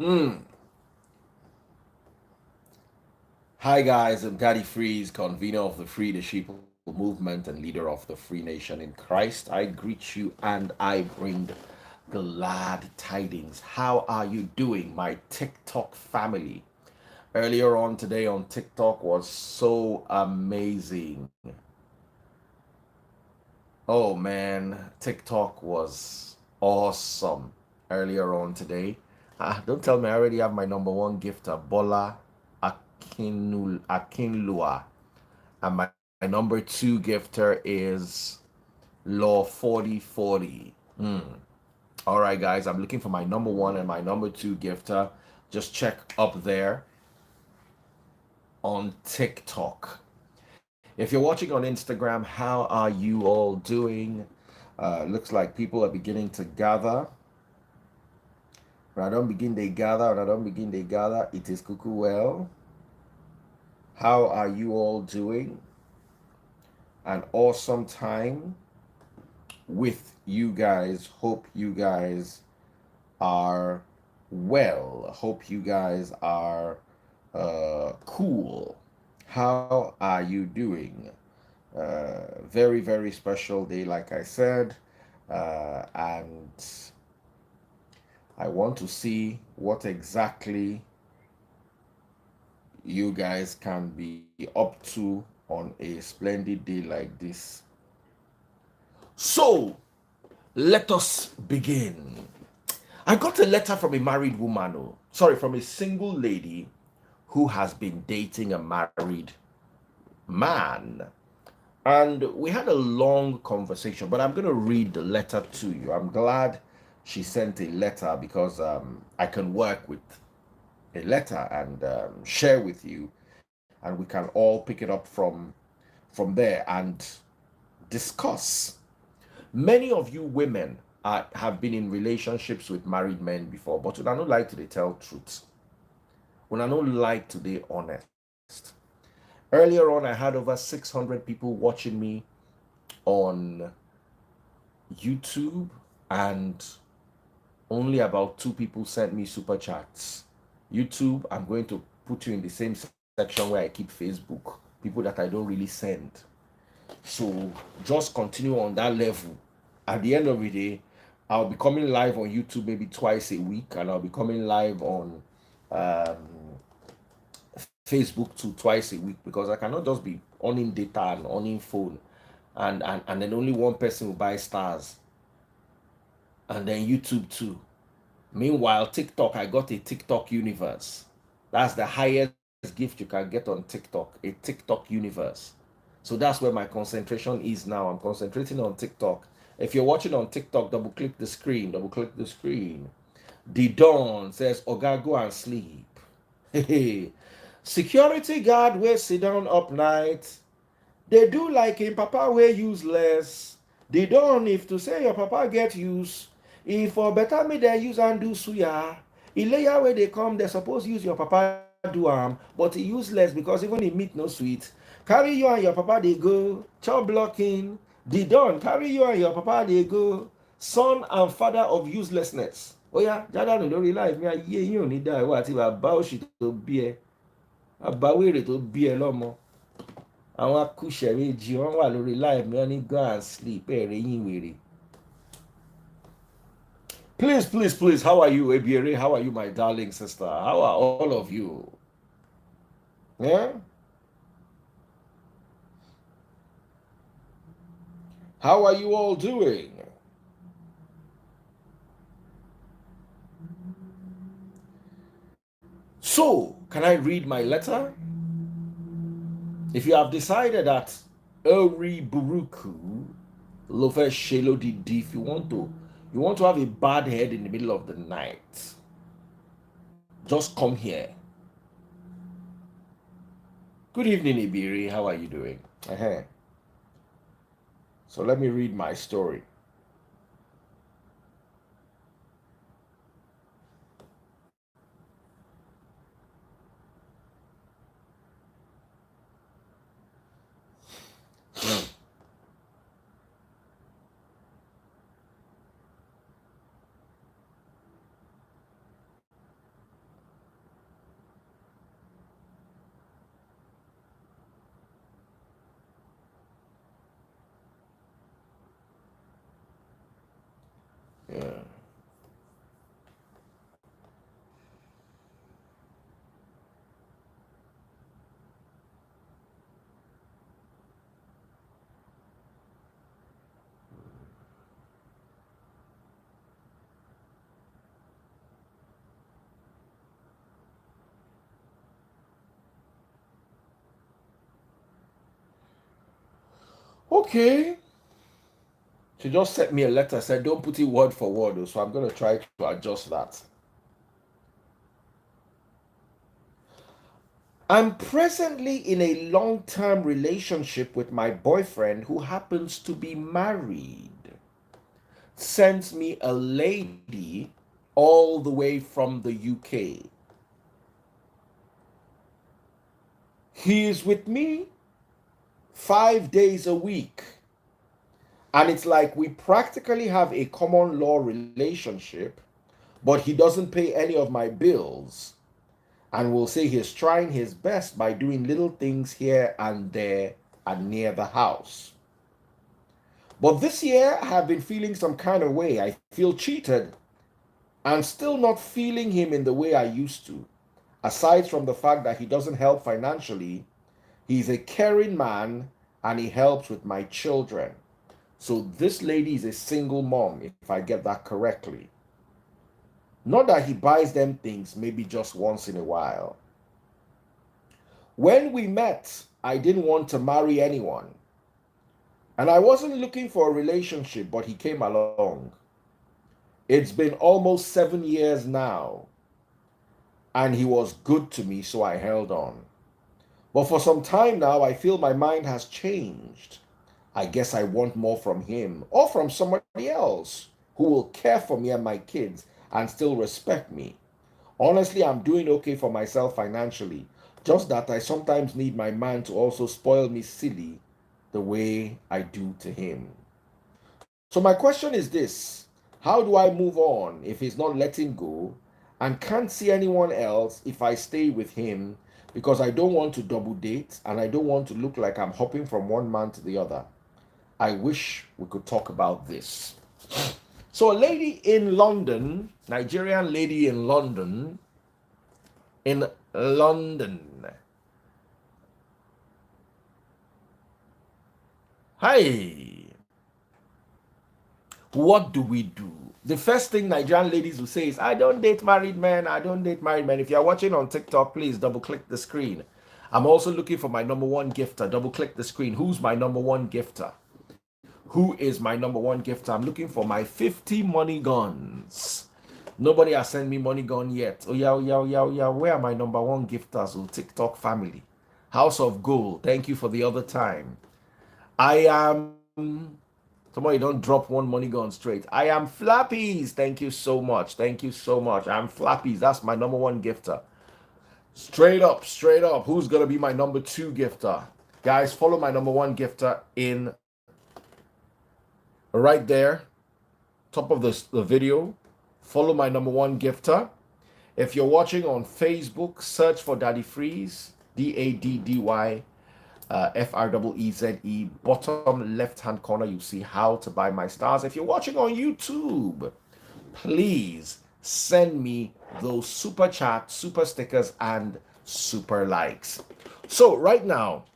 Hmm. Hi guys, I'm Daddy Freeze, convener of the Free the Sheeple movement and leader of the Free Nation in Christ. I greet you and I bring glad tidings. How are you doing, my TikTok family? Earlier on today on TikTok was so amazing. Oh man, TikTok was awesome earlier on today. Don't tell me I already have my number one gifter, Bola Akinlua. And my number two gifter is Law 4040. All right, guys, I'm looking for my number one and my number two gifter. Just check up there on TikTok. If you're watching on Instagram, how are you all doing? Looks like people are beginning to gather. When I don't begin, they gather. When I don't begin, they gather. It is cuckoo well. How are you all doing? An awesome time with you guys. Hope you guys are well. Hope you guys are cool. How are you doing? Very, very special day, like I said. And I want to see what exactly you guys can be up to on a splendid day like this. So, let us begin. I got a letter from a married woman, from a single lady who has been dating a married man. And we had a long conversation, but I'm going to read the letter to you. I'm glad she sent a letter because I can work with a letter and share with you, and we can all pick it up from there and discuss. Many of you women have been in relationships with married men before, but when I don't like to they tell truth. When I don't like to be honest. Earlier on, I had over 600 people watching me on YouTube, and only about two people sent me super chats. YouTube, I'm going to put you in the same section where I keep Facebook. People that I don't really send. So just continue on that level. At the end of the day, I'll be coming live on YouTube maybe twice a week, and I'll be coming live on um, Facebook too twice a week, because I cannot just be owning data and owning phone, and then only one person will buy stars, and then YouTube too. Meanwhile, TikTok, I got a TikTok universe. That's the highest gift you can get on TikTok, a TikTok universe. So that's where my concentration is now. I'm concentrating on TikTok. If you're watching on TikTok, double click the screen, double click the screen. The Dawn says, Oga, go and sleep. Hey, security guard will sit down up night. They do like him papa wey useless. They don't, if to say your papa get use, if for better me they use and do suya. E layer where they come, they suppose use your papa do but e useless because even e meat no sweet. Carry you and your papa they go. Chop blocking. The don carry you and your papa they go. Son and father of uselessness. Oh yeah, jádànù lórí life mi ayé yín ò ní dá ìwà àti bàbá òṣì tó bí ẹ. Bàbá wèrè tó bí ẹ lọ́mọ. Àwọn akúṣẹ̀ méjì wọ́n wà lórí live mi wọ́n ní go and sleep ẹ̀rẹ̀ yín wèrè. Please, please, please, how are you, Ebiere? How are you, my darling sister? How are all of you? Yeah? How are you all doing? So, can I read my letter? If you have decided that Eri Buruku Lofe Shelo Didi, if you want to have a bad head in the middle of the night, just come here. Good evening, Ibiri. How are you doing? Uh-huh. So let me read my story. Okay. She just sent me a letter, said don't put it word for word, so I'm going to try to adjust that. I'm presently in a long-term relationship with my boyfriend who happens to be married. Sends me a lady all the way from the UK. He is with me 5 days a week. And it's like we practically have a common law relationship, but he doesn't pay any of my bills. And will say he's trying his best by doing little things here and there and near the house. But this year, I have been feeling some kind of way. I feel cheated and still not feeling him in the way I used to. Aside from the fact that he doesn't help financially, he's a caring man and he helps with my children. So this lady is a single mom, if I get that correctly. Not that he buys them things, maybe just once in a while. When we met, I didn't want to marry anyone. And I wasn't looking for a relationship, but he came along. It's been almost 7 years now. And he was good to me, so I held on. But for some time now, I feel my mind has changed. I guess I want more from him or from somebody else who will care for me and my kids and still respect me. Honestly, I'm doing okay for myself financially. Just that I sometimes need my man to also spoil me silly the way I do to him. So my question is this: how do I move on if he's not letting go and can't see anyone else if I stay with him, because I don't want to double date and I don't want to look like I'm hopping from one man to the other? I wish we could talk about this. So a lady in London, Nigerian lady in London, Hi, what do we do? The first thing Nigerian ladies will say is, I don't date married men. I don't date married men. If you're watching on TikTok, please double click the screen. I'm also looking for my number one gifter. Double click the screen. Who's my number one gifter? Who is my number one gifter? I'm looking for my 50 money guns. Nobody has sent me money gun yet. Oh yeah, oh yeah, oh yeah, oh yeah. Where are my number one gifters? Oh, TikTok family. House of Gold. Thank you for the other time. I am. Somebody don't drop one money gun straight. I am Flappies. Thank you so much. Thank you so much. I'm Flappies. That's my number one gifter. Straight up, straight up. Who's gonna be my number two gifter? Guys, follow my number one gifter in right there, top of the video. Follow my number one gifter. If you're watching on Facebook, search for Daddy Freeze, DADDY FREEZE. Bottom left hand corner, you see how to buy my stars. If you're watching on YouTube, please send me those super chats, super stickers, and super likes. So right now,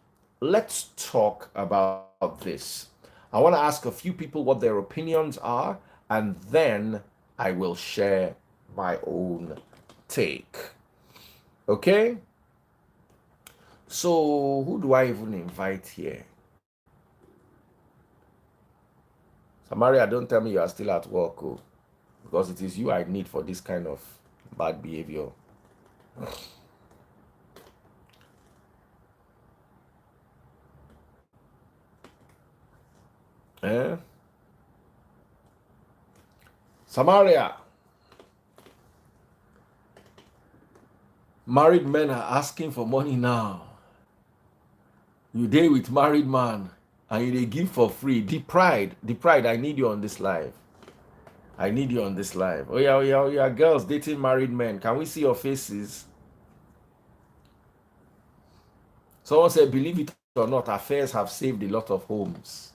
let's talk about this. I want to ask a few people what their opinions are, and then I will share my own take. Okay? So, who do I even invite here? Samaria, don't tell me you are still at work, oh, because it is you I need for this kind of bad behavior. Eh? Samaria. Married men are asking for money now. You date with married man and you give for free. The pride, I need you on this live. I need you on this live. Oh yeah, oh yeah, oh yeah. Girls dating married men. Can we see your faces? Someone said, believe it or not, affairs have saved a lot of homes.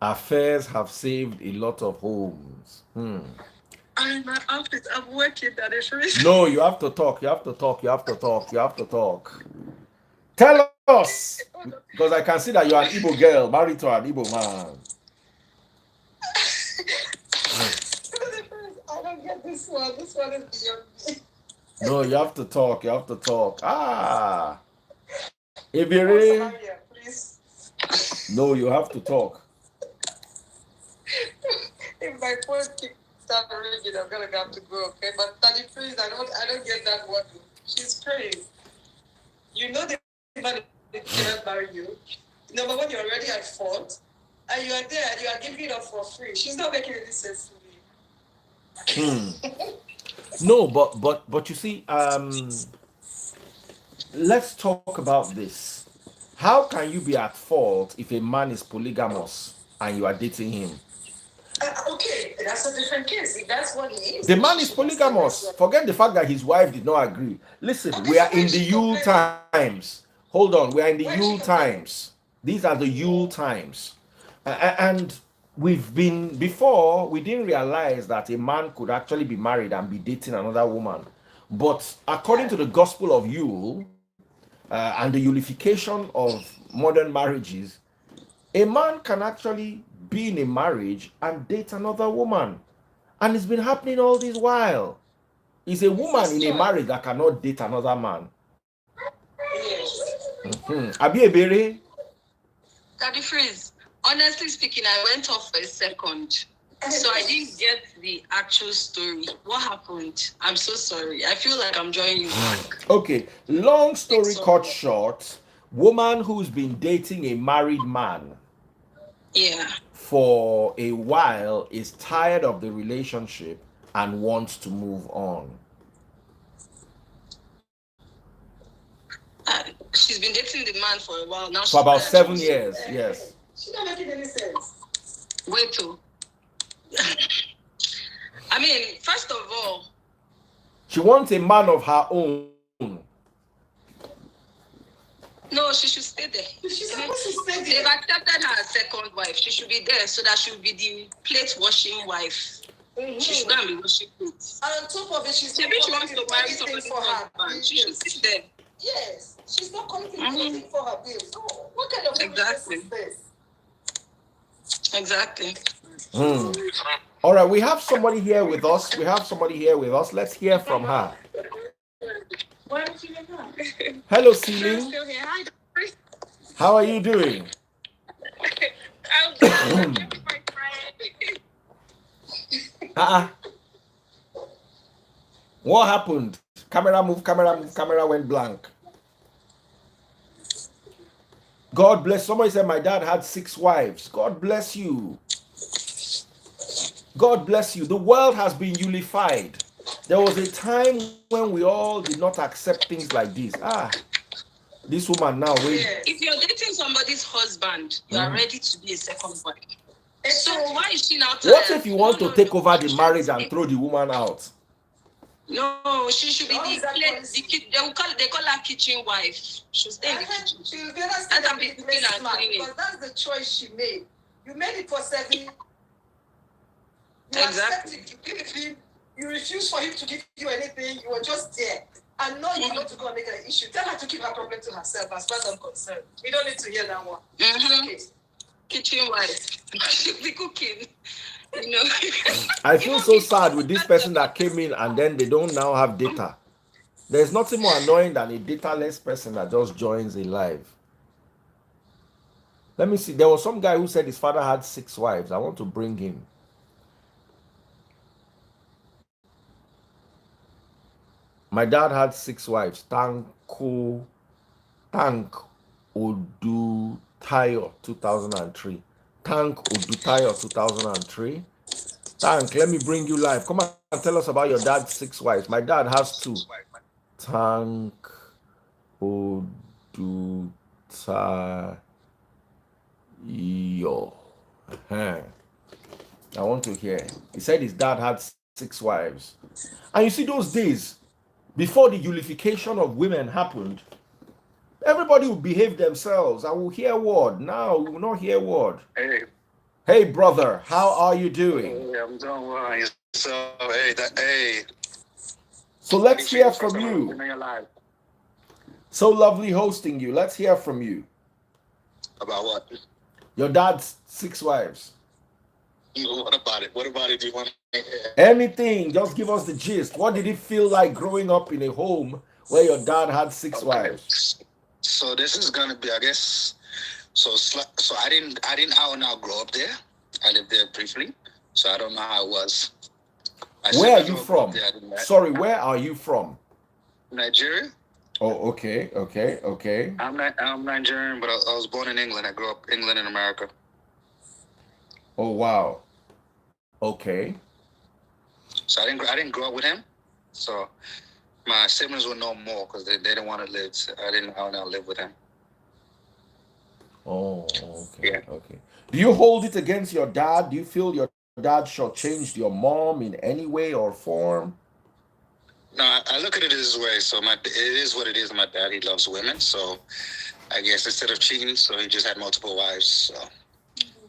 Affairs have saved a lot of homes. I'm in my office. I'm working. That is no, you have to talk. You have to talk. You have to talk. You have to talk. Tell us, because I can see that you're an Igbo girl married to an Igbo man. I don't get this one. This one is beyond me. No, you have to talk. You have to talk. Ah, Ibiri. Please. No, you have to talk. If my phone keeps start ringing, I'm gonna have to go. Okay, but 33, I don't get that one. She's praying. You know the man cannot marry you. Number one, you're already at fault, and you are there and you are giving it up for free. She's not making any sense to me. No, but you see, let's talk about this. How can you be at fault if a man is polygamous and you are dating him? Okay, that's a different case. If that's what he is. The man is polygamous. Forget the fact that his wife did not agree. Listen, we are in the Yule times. Hold on, we are in the Yule times. These are the Yule times. And we've been, before, we didn't realize that a man could actually be married and be dating another woman. But according to the gospel of Yule and the unification of modern marriages, a man can actually be in a marriage and date another woman. And it's been happening all this while. Is a woman in a marriage that cannot date another man? Abi Ebere? Daddy Freeze, honestly speaking, I went off for a second. So I didn't get the actual story. What happened? I'm so sorry. I feel like I'm joining you back. Okay, long story cut short, woman who's been dating a married man for a while is tired of the relationship and wants to move on. She's been dating the man for a while now. For about 7 years, yes. She's not making any sense. Wait till. I mean, first of all, she wants a man of her own. No, she should stay there. She's supposed to stay there. They've accepted her as second wife. She should be there so that she will be the plate washing wife. She should go and be washing plates. And on top of it, she's maybe she wants to marry somebody for her. She should sit there. Yes, she's not collecting anything for her bills. So what kind of exactly is this? Exactly. All right, we have somebody here with us. Let's hear from her. Hello, Celine. How are you doing? I'm good. My friend. What happened? Camera move, camera went blank. God bless. Somebody said my dad had 6 wives. God bless you. God bless you. The world has been unified. There was a time when we all did not accept things like this. This woman now, wait. If you're dating somebody's husband, you are ready to be a second wife. So why is she now? What if you want to take over the marriage and throw the woman out? No, she should be they call her kitchen wife. She'll stay in the kitchen. She'll be cooking and cleaning. Because that's the choice she made. You made it for 7 years. Exactly. You refuse for him to give you anything. You were just there. And now you want to go and make an issue. Tell her to keep her problem to herself, as far as I'm concerned. We don't need to hear that one. Okay. Kitchen wife. She'll be cooking. You know. I feel so sad with this person that came in and then they don't now have data. There's nothing more annoying than a dataless person that just joins a live. Let me see. There was some guy who said his father had 6 wives. I want to bring him. My dad had 6 wives. Tank Odutayo 2003. Tank Odutayo 2003. Tank, let me bring you live. Come on and tell us about your dad's 6 wives. My dad has 2. Tank Odutayo. I want to hear. He said his dad had 6 wives. And you see, those days, before the unification of women happened, everybody would behave themselves. I will hear word. Now we will not hear word. Hey, brother, how are you doing? Hey, I'm doing well. So, hey. So let's hear from you. So lovely hosting you. Let's hear from you. About what? Your dad's 6 wives. What about it? What about it do you want to hear? Anything. Just give us the gist. What did it feel like growing up in a home where your dad had 6 wives? So this is going to be, I guess, So I didn't out and out grow up there. I lived there briefly, so I don't know how it was. Where are you from? Sorry, where are you from? Nigeria. Oh, okay. I'm Nigerian, but I was born in England. I grew up in England and America. Oh wow. Okay. So I didn't grow up with him. So my siblings would know more because they didn't want to live. So I didn't live with him. Oh, okay. Yeah. Okay. Do you hold it against your dad? Do you feel your dad shortchanged your mom in any way or form? No, I look at it this way. So it is what it is. My dad, he loves women. So I guess instead of cheating, so he just had multiple wives. So,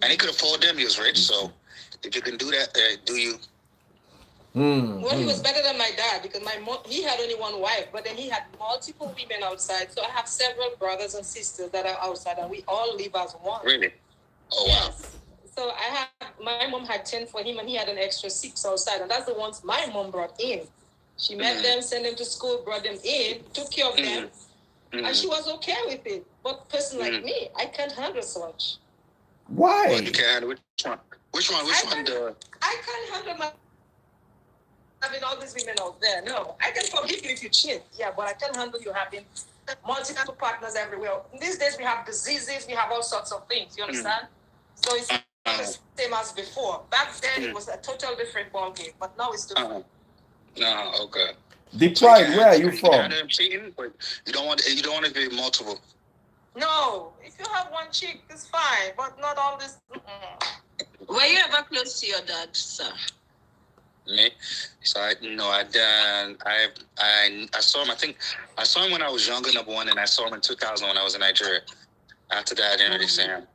and he could afford them. He was rich. So if you can do that, do you? Well, he was better than my dad because he had only one wife, but then he had multiple women outside. So I have several brothers and sisters that are outside, and we all live as one. Really? Oh, wow. Yes. So my mom had 10 for him, and he had an extra 6 outside, and that's the ones my mom brought in. She met them, sent them to school, brought them in, took care of them, and she was okay with it. But a person like me, I can't handle so much. Why? Well, you can't handle which one? I can't handle having all these women out there. No, I can forgive you if you cheat. Yeah, but I can't handle you having multiple partners everywhere. These days we have diseases, we have all sorts of things. You understand? So it's the same as before. Back then it was a total different ball game, but now it's different. No, okay. The Pride, where are you from? Cheating, but you don't want to be multiple. No, if you have one chick, it's fine, but not all this. Were you ever close to your dad, sir? Me? So I saw him. I think I saw him when I was younger, number one, and I saw him in 2000 when I was in Nigeria. After that, I didn't really see him.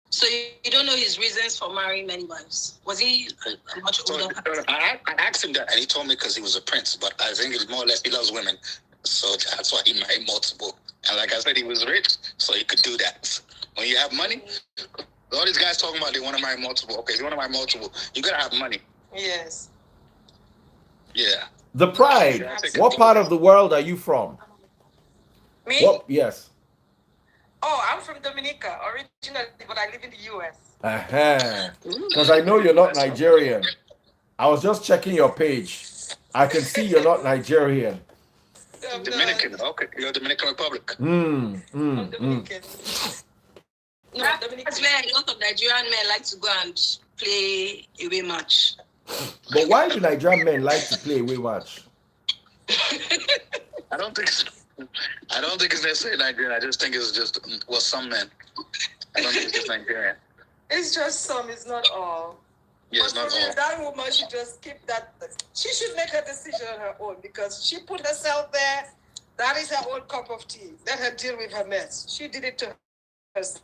So you don't know his reasons for marrying many wives? Was he a much older? I asked him that, and he told me because he was a prince. But I think it's more or less he loves women, so that's why he married multiple. And like I said, he was rich, so he could do that. When you have money, all these guys talking about they want to marry multiple. Okay, if you want to marry multiple, you gotta have money. Yes. Yeah. The Pride. What part of the world are you from? Me? Yes. Oh, I'm from Dominica originally, but I live in the U.S. Because I know you're not Nigerian. I was just checking your page. I can see you're not Nigerian. Dominican. Okay, you're Dominican Republic. Dominican. No, that's where a lot of Nigerian men like to go and play away match. But why do Nigerian men like to play away match? I don't think it's necessarily Nigerian. I just think it's just some men. I don't think it's just Nigerian. It's just some. It's not all. Yeah, it's not all. That woman should just keep that. She should make her decision on her own because she put herself there. That is her own cup of tea. Let her deal with her mess. She did it to herself.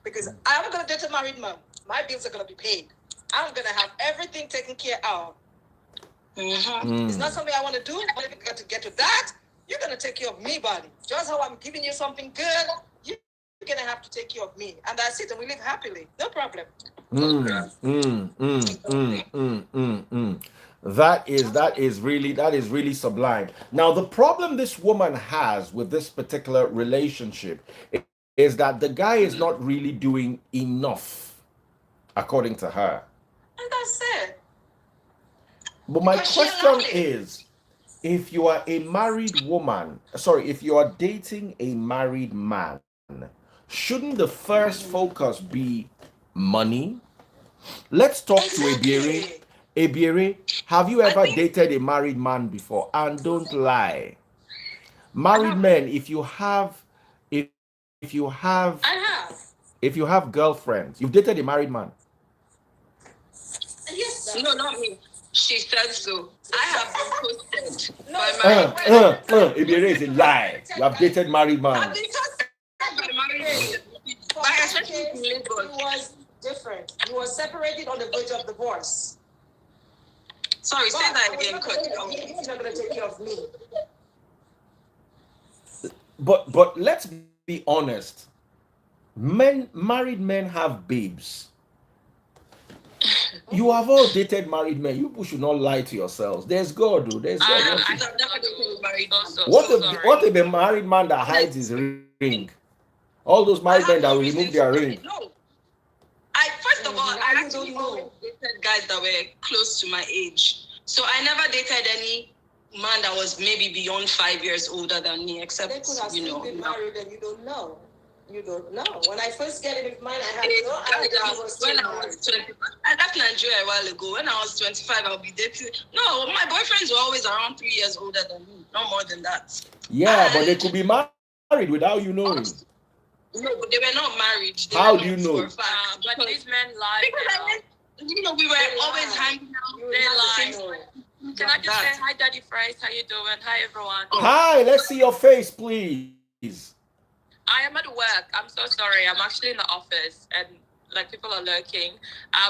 Because I'm going to date a married man. My bills are going to be paid. I'm going to have everything taken care of. It's not something I want to do. But if you got to get to that, you're going to take care of me, buddy. Just how I'm giving you something good, you're going to have to take care of me. And that's it. And we live happily. No problem. That is really sublime. Now, the problem this woman has with this particular relationship is that the guy is not really doing enough, according to her. And that's it. But my question is, if you are a married woman, if you are dating a married man, shouldn't the first focus be money? Let's talk to Ebiere. Ebiere, have you ever dated a married man before? And don't lie. Married men, if you have girlfriends, you've dated a married man. Yes, no, not me. She said so. I have been posted by married Ebiere is a lie. You have dated married man. I've been posted by married but especially in Lagos. It was different. You were separated on the verge of divorce. Sorry, say that again. He's not going to take care of me. But let's be honest. Married men have babes. You have all dated married men. You should not lie to yourselves. There's God, though. There's God. I have never dated married also. What if a married man that hides his ring? All those married men that will remove their ring. No. First of all, I actually always dated guys that were close to my age. So I never dated any man that was maybe beyond 5 years older than me, except, they could have still been married and you don't know. You don't know. When I first get in with mine, I had no idea I was when I was 25. I left Nigeria a while ago. When I was 25, I'll be dating. No, my boyfriends were always around 3 years older than me. No more than that. Yeah, but they could be married without you knowing. No, they were not married. How do you know? But these men lie. We were always hanging out. They lie. Can I just say hi, Daddy Fries? How you doing? Hi, everyone. Hi, let's see your face, please. I am at work. I'm so sorry. I'm actually in the office and like people are lurking.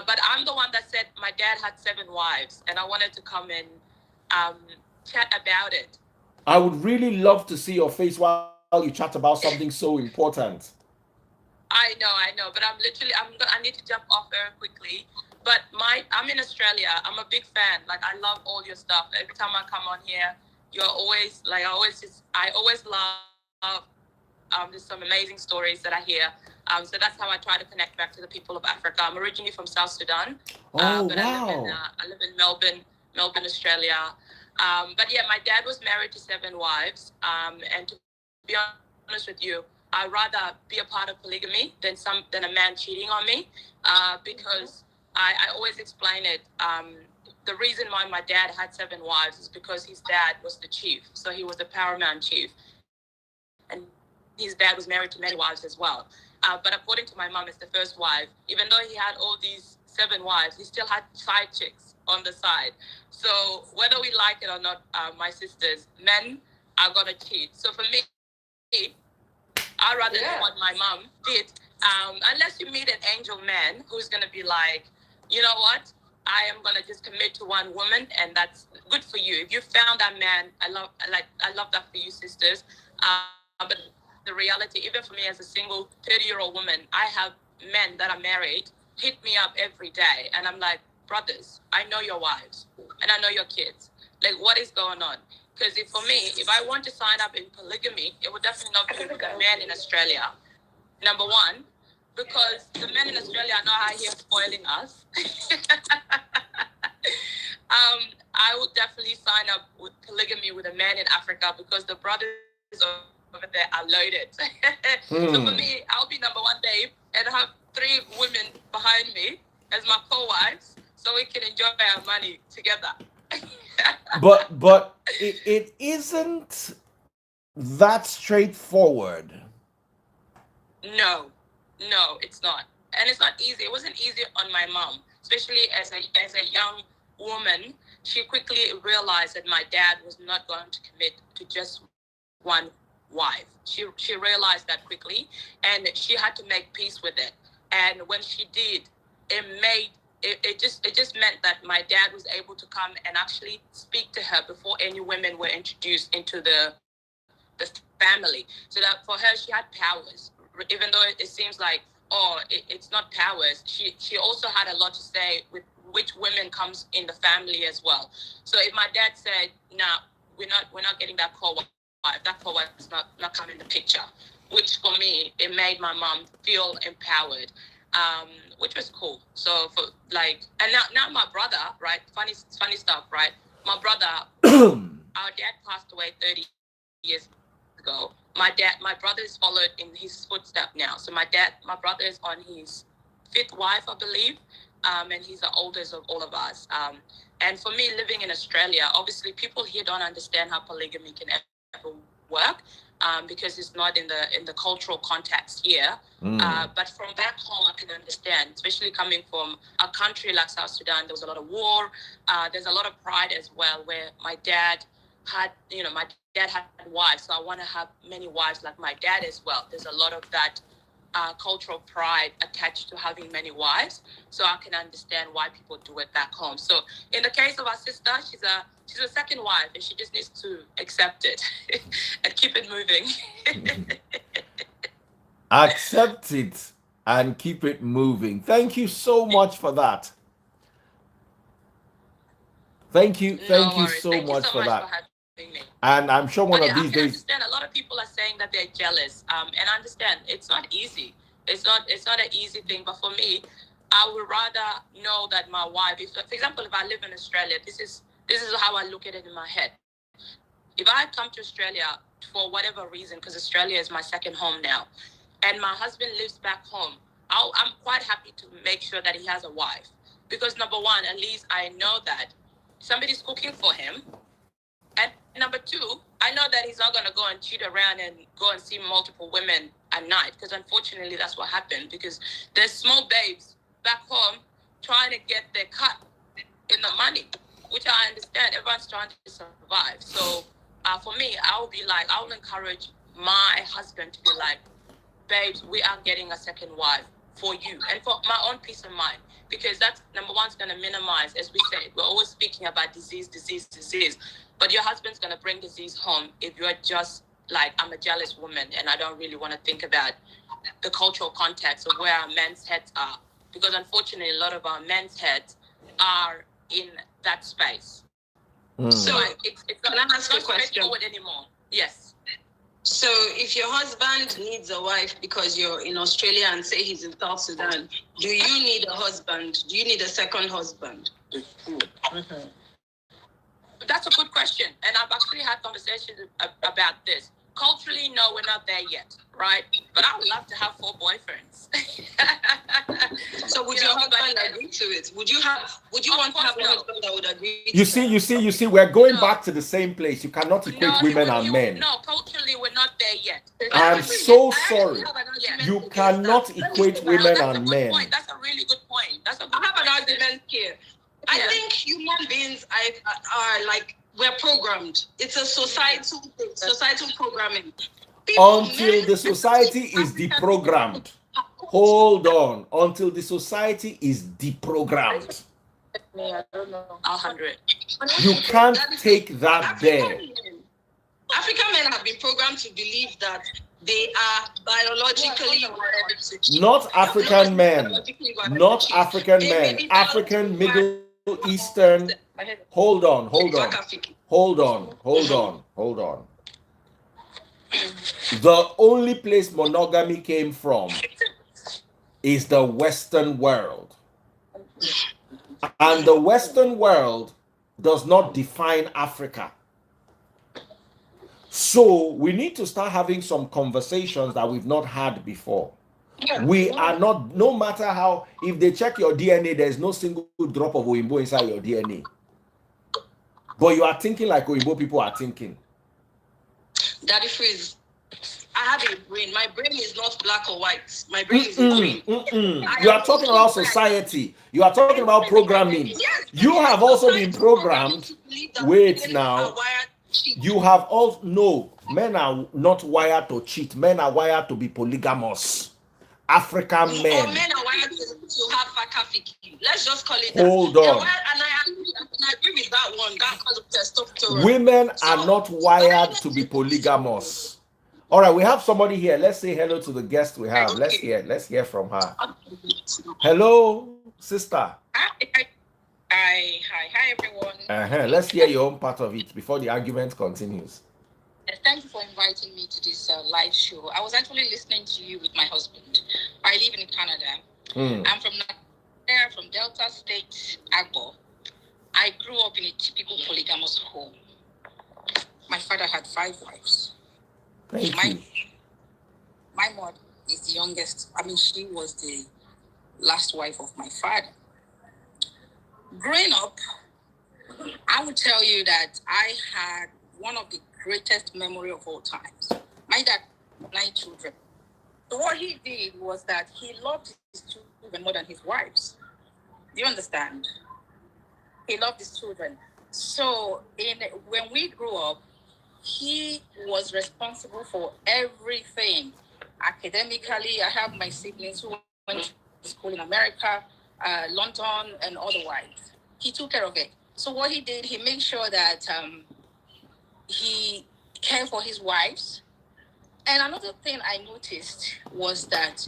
But I'm the one that said my dad had 7 wives and I wanted to come and chat about it. I would really love to see your face while you chat about something so important. I know, but I need to jump off very quickly. But I'm in Australia. I'm a big fan. Like, I love all your stuff. Every time I come on here, you're always like, I always love. There's some amazing stories that I hear. So that's how I try to connect back to the people of Africa. I'm originally from South Sudan. Oh, but wow. I live in Melbourne, Australia. But yeah, my dad was married to 7 wives. And to be honest with you, I'd rather be a part of polygamy than a man cheating on me, because I always explain it. The reason why my dad had 7 wives is because his dad was the chief. So he was the paramount chief. And his dad was married to many wives as well. But according to my mom, as the first wife, even though he had all these 7 wives, he still had side chicks on the side. So whether we like it or not, my sisters, men are going to cheat. So for me, I'd rather do what my mom did. Unless you meet an angel man who's going to be like, you know what? I am going to just commit to one woman, and that's good for you. If you found that man, I love that for you, sisters. But the reality, even for me as a single 30-year-old woman, I have men that are married hit me up every day, and I'm like, brothers, I know your wives, and I know your kids. Like, what is going on? Because for me, if I want to sign up in polygamy, it would definitely not be with a man in Australia. Number one, because the men in Australia are not out here spoiling us. I would definitely sign up with polygamy with a man in Africa because the brothers over there are loaded. So for me, I'll be number 1 babe and have 3 women behind me as my co-wives so we can enjoy our money together. but it isn't that straightforward. No, it's not. And it's not easy. It wasn't easy on my mom, especially as a young woman. She quickly realized that my dad was not going to commit to just one wife. She realized that quickly, and she had to make peace with it. And when she did, it just meant that my dad was able to come and actually speak to her before any women were introduced into the family. So that for her, she had powers. Even though it seems like, it's not powers, she also had a lot to say with which women comes in the family as well. So if my dad said, "Nah, we're not getting that co-wife, that co-wife is not coming in the picture," which for me, it made my mom feel empowered, which was cool. So for and now my brother, right? Funny stuff, right? My brother, our dad passed away 30 years ago. My brother is followed in his footsteps now. So my brother is on his 5th wife, I believe, and he's the oldest of all of us. And for me, living in Australia, obviously people here don't understand how polygamy can ever work, because it's not in the cultural context here. But from back home, I can understand, especially coming from a country like South Sudan. There was a lot of war. There's a lot of pride as well, where my dad had wives, so I want to have many wives like my dad as well. There's a lot of that cultural pride attached to having many wives, so I can understand why people do it back home. So in the case of our sister, she's a second wife, and she just needs to accept it and keep it moving. Accept it and keep it moving. Thank you so much for that. Thank you so much for that. And I'm sure one of these days, a lot of people are saying saying that they're jealous. And I understand it's not easy. It's not an easy thing. But for me, I would rather know that my wife, if, for example, if I live in Australia, this is how I look at it in my head. If I come to Australia for whatever reason, because Australia is my second home now, and my husband lives back home, I'm quite happy to make sure that he has a wife. Because number one, at least I know that somebody's cooking for him. And number two, I know that he's not going to go and cheat around and go and see multiple women at night. Because unfortunately, that's what happened. Because there's small babes back home trying to get their cut in the money, which I understand. Everyone's trying to survive. So for me, I will encourage my husband to be like, babes, we are getting a second wife for you and for my own peace of mind. Because that's, number one, is going to minimize, as we said, we're always speaking about disease. But your husband's going to bring disease home if you're just like, I'm a jealous woman and I don't really want to think about the cultural context of where our men's heads are. Because unfortunately, a lot of our men's heads are in that space. So it's not straightforward anymore. Yes. So if your husband needs a wife because you're in Australia and say he's in South Sudan, do you need a husband? Do you need a second husband? Mm-hmm. That's a good question. And I've actually had conversations about this. Culturally, no, we're not there yet, right? But I would love to have 4 boyfriends. So would your husband agree to it? Would you want to have a husband that would agree to it? You see, we're going back to the same place. You cannot equate women and men. No, culturally, we're not there yet. I'm so sorry. You cannot equate women and men. That's a really good point. I have an argument here. I think human beings are like, we're programmed. It's a societal programming. Until the society is deprogrammed. Hold on. Until the society is deprogrammed. I don't know. 100. You can't take that there. African men have been programmed to believe that they are biologically not African men. Not African men. African, Middle Eastern. Hold on. The only place monogamy came from is the Western world. And the Western world does not define Africa. So we need to start having some conversations that we've not had before. We are not, no matter how, if they check your DNA, there's no single drop of Oyinbo inside your DNA. But you are thinking like Oyinbo people are thinking. Daddy Freeze, I have a brain. My brain is not black or white. My brain is green. You are talking about society. You are talking about programming. Yes, you have also been programmed. Wait now. You have also, no, men are not wired to cheat. Men are wired to be polygamous. African men. Or men are wired to have fakafiki. Let's just call it that. Hold on. And I agree with that one. That because of testosterone. Women are not wired to be polygamous. All right, we have somebody here. Let's say hello to the guest we have. Okay. Let's hear from her. Hello, sister. Hi everyone. Let's hear your own part of it before the argument continues. Thank you for inviting me to this live show. I was actually listening to you with my husband. I live in Canada. I'm from Nigeria, from Delta State, Agbo. I grew up in a typical polygamous home. My father had 5 wives. Thank you. My mother is the youngest. I mean, she was the last wife of my father. Growing up, I would tell you that I had one of the greatest memory of all times. My dad had 9 children. So what he did was that he loved his children more than his wives. Do you understand? He loved his children. So when we grew up, he was responsible for everything. Academically, I have my siblings who went to school in America, London, and otherwise. He took care of it. So what he did, he made sure that he cared for his wives. And another thing I noticed was that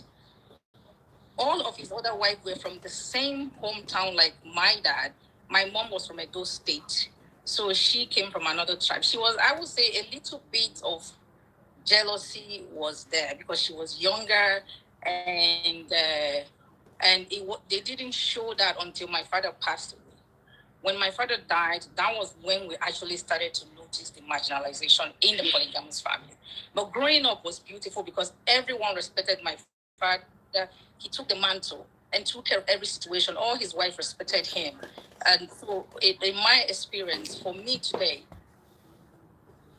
all of his other wives were from the same hometown like my dad. My mom was from Edo State. So she came from another tribe. She was, I would say, a little bit of jealousy was there because she was younger, and they didn't show that until my father passed away. When my father died, that was when we actually started to notice the marginalization in the polygamous family. But growing up was beautiful because everyone respected my father. He took the mantle and took care of every situation. All his wife respected him. And so in my experience, for me today,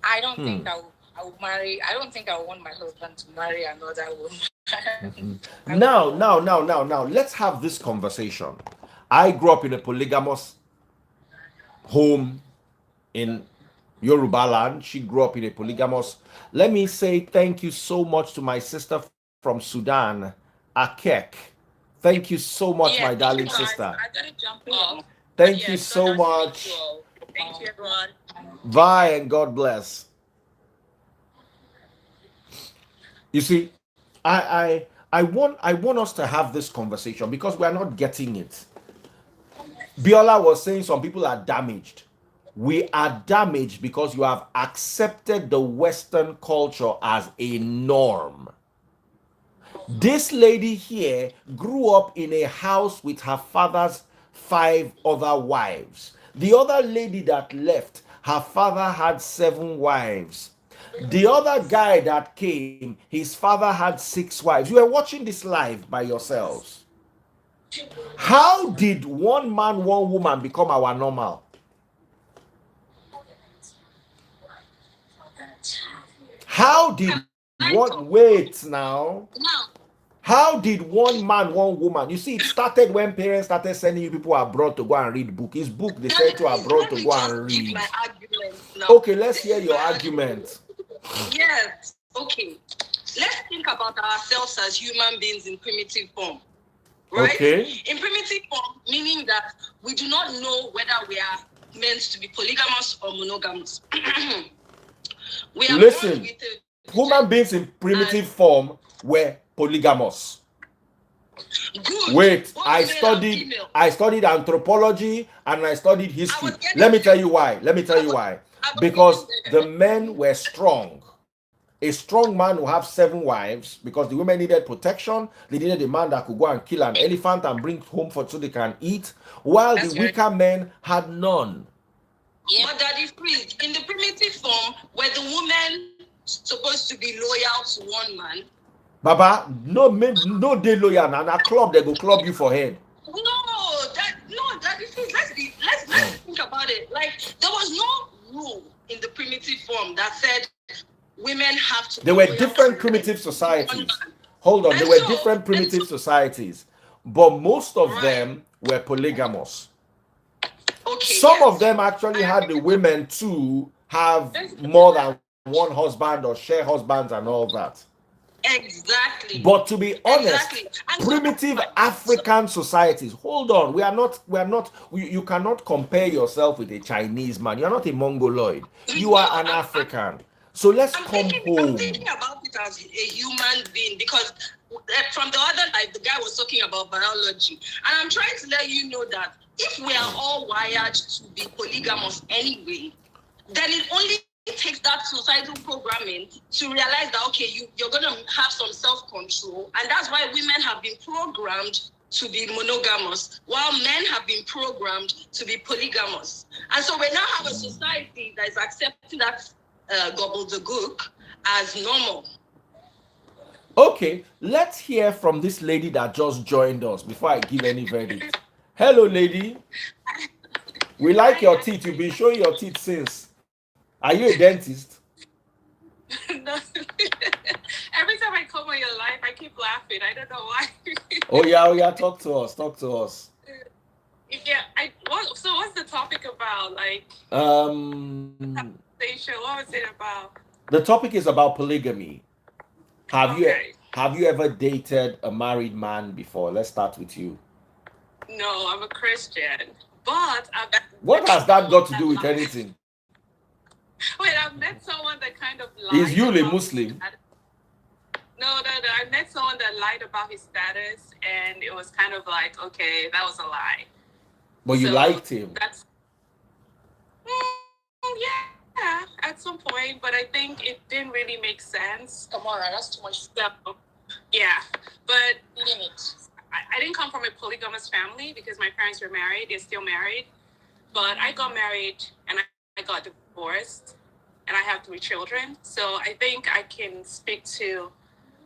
I don't think I would marry. I don't think I would want my husband to marry another woman. Now, let's have this conversation. I grew up in a polygamous home in Yoruba land. She grew up in a polygamous. Let me say thank you so much to my sister from Sudan, Akek. Thank you so much, my darling sister. I gotta jump off. Thank you so much. Thank you, everyone. Bye and God bless. You see, I want us to have this conversation because we are not getting it. Biola was saying some people are damaged. We are damaged because you have accepted the Western culture as a norm. This lady here grew up in a house with her father's 5 other wives. The other lady that left, her father had 7 wives. The other guy that came, his father had 6 wives. You are watching this live by yourselves. How did one man, one woman become our normal? How did one wait now? How did one man, one woman? You see, it started when parents started sending you people abroad to go and read book. His book they sent to abroad to go and read. Okay, let's hear your argument. Yes. Okay. Let's think about ourselves as human beings in primitive form. Right? Okay. In primitive form, meaning that we do not know whether we are meant to be polygamous or monogamous. We are Listen, human beings in primitive form were polygamous. Good. Wait, I studied anthropology and I studied history. Let me tell you why. Because the men were strong. A strong man will have 7 wives because the women needed protection. They needed a man that could go and kill an elephant and bring home so they can eat, while the weaker men had none. Yeah. But Daddy Freeze, in the primitive form, were the women supposed to be loyal to one man? Baba, no they loyal. And a club, they go club you for head. Daddy Freeze, let's think about it. Like, there was no rule in the primitive form that said women have to. There were different primitive societies. Hold on, there were different primitive societies, but most of them were polygamous. Okay, some of them actually had the women to have more than one husband or share husbands and all that. Exactly. But to be honest, primitive African societies, hold on, you cannot compare yourself with a Chinese man. You're not a Mongoloid. You are an African. So let's come home. I'm thinking about it as a human being because from the other side, the guy was talking about biology. And I'm trying to let you know that if we are all wired to be polygamous anyway, then it only takes that societal programming to realize that, okay, you're going to have some self-control. And that's why women have been programmed to be monogamous, while men have been programmed to be polygamous. And so we now have a society that is accepting that gobbledygook as normal. Okay, let's hear from this lady that just joined us before I give any verdict. Hello, lady. We like your teeth. You've been showing your teeth since. Are you a dentist? No. Every time I come on your live, I keep laughing. I don't know why. Oh yeah. Talk to us. Yeah. So what's the topic about? Like. What was it about? The topic is about polygamy. Have you ever dated a married man before? Let's start with you. No, I'm a Christian, but what has that got to do with anything? Wait, I've met someone that kind of lied. Is you a Muslim? No. I met someone that lied about his status, and it was kind of like, okay, that was a lie. But you liked him. Yeah. at some point, but I think it didn't really make sense. Kamara, that's too much. So, yeah, but Limit. I didn't come from a polygamous family because my parents were married. They're still married. But I got married and I got divorced and I have 3 children. So I think I can speak to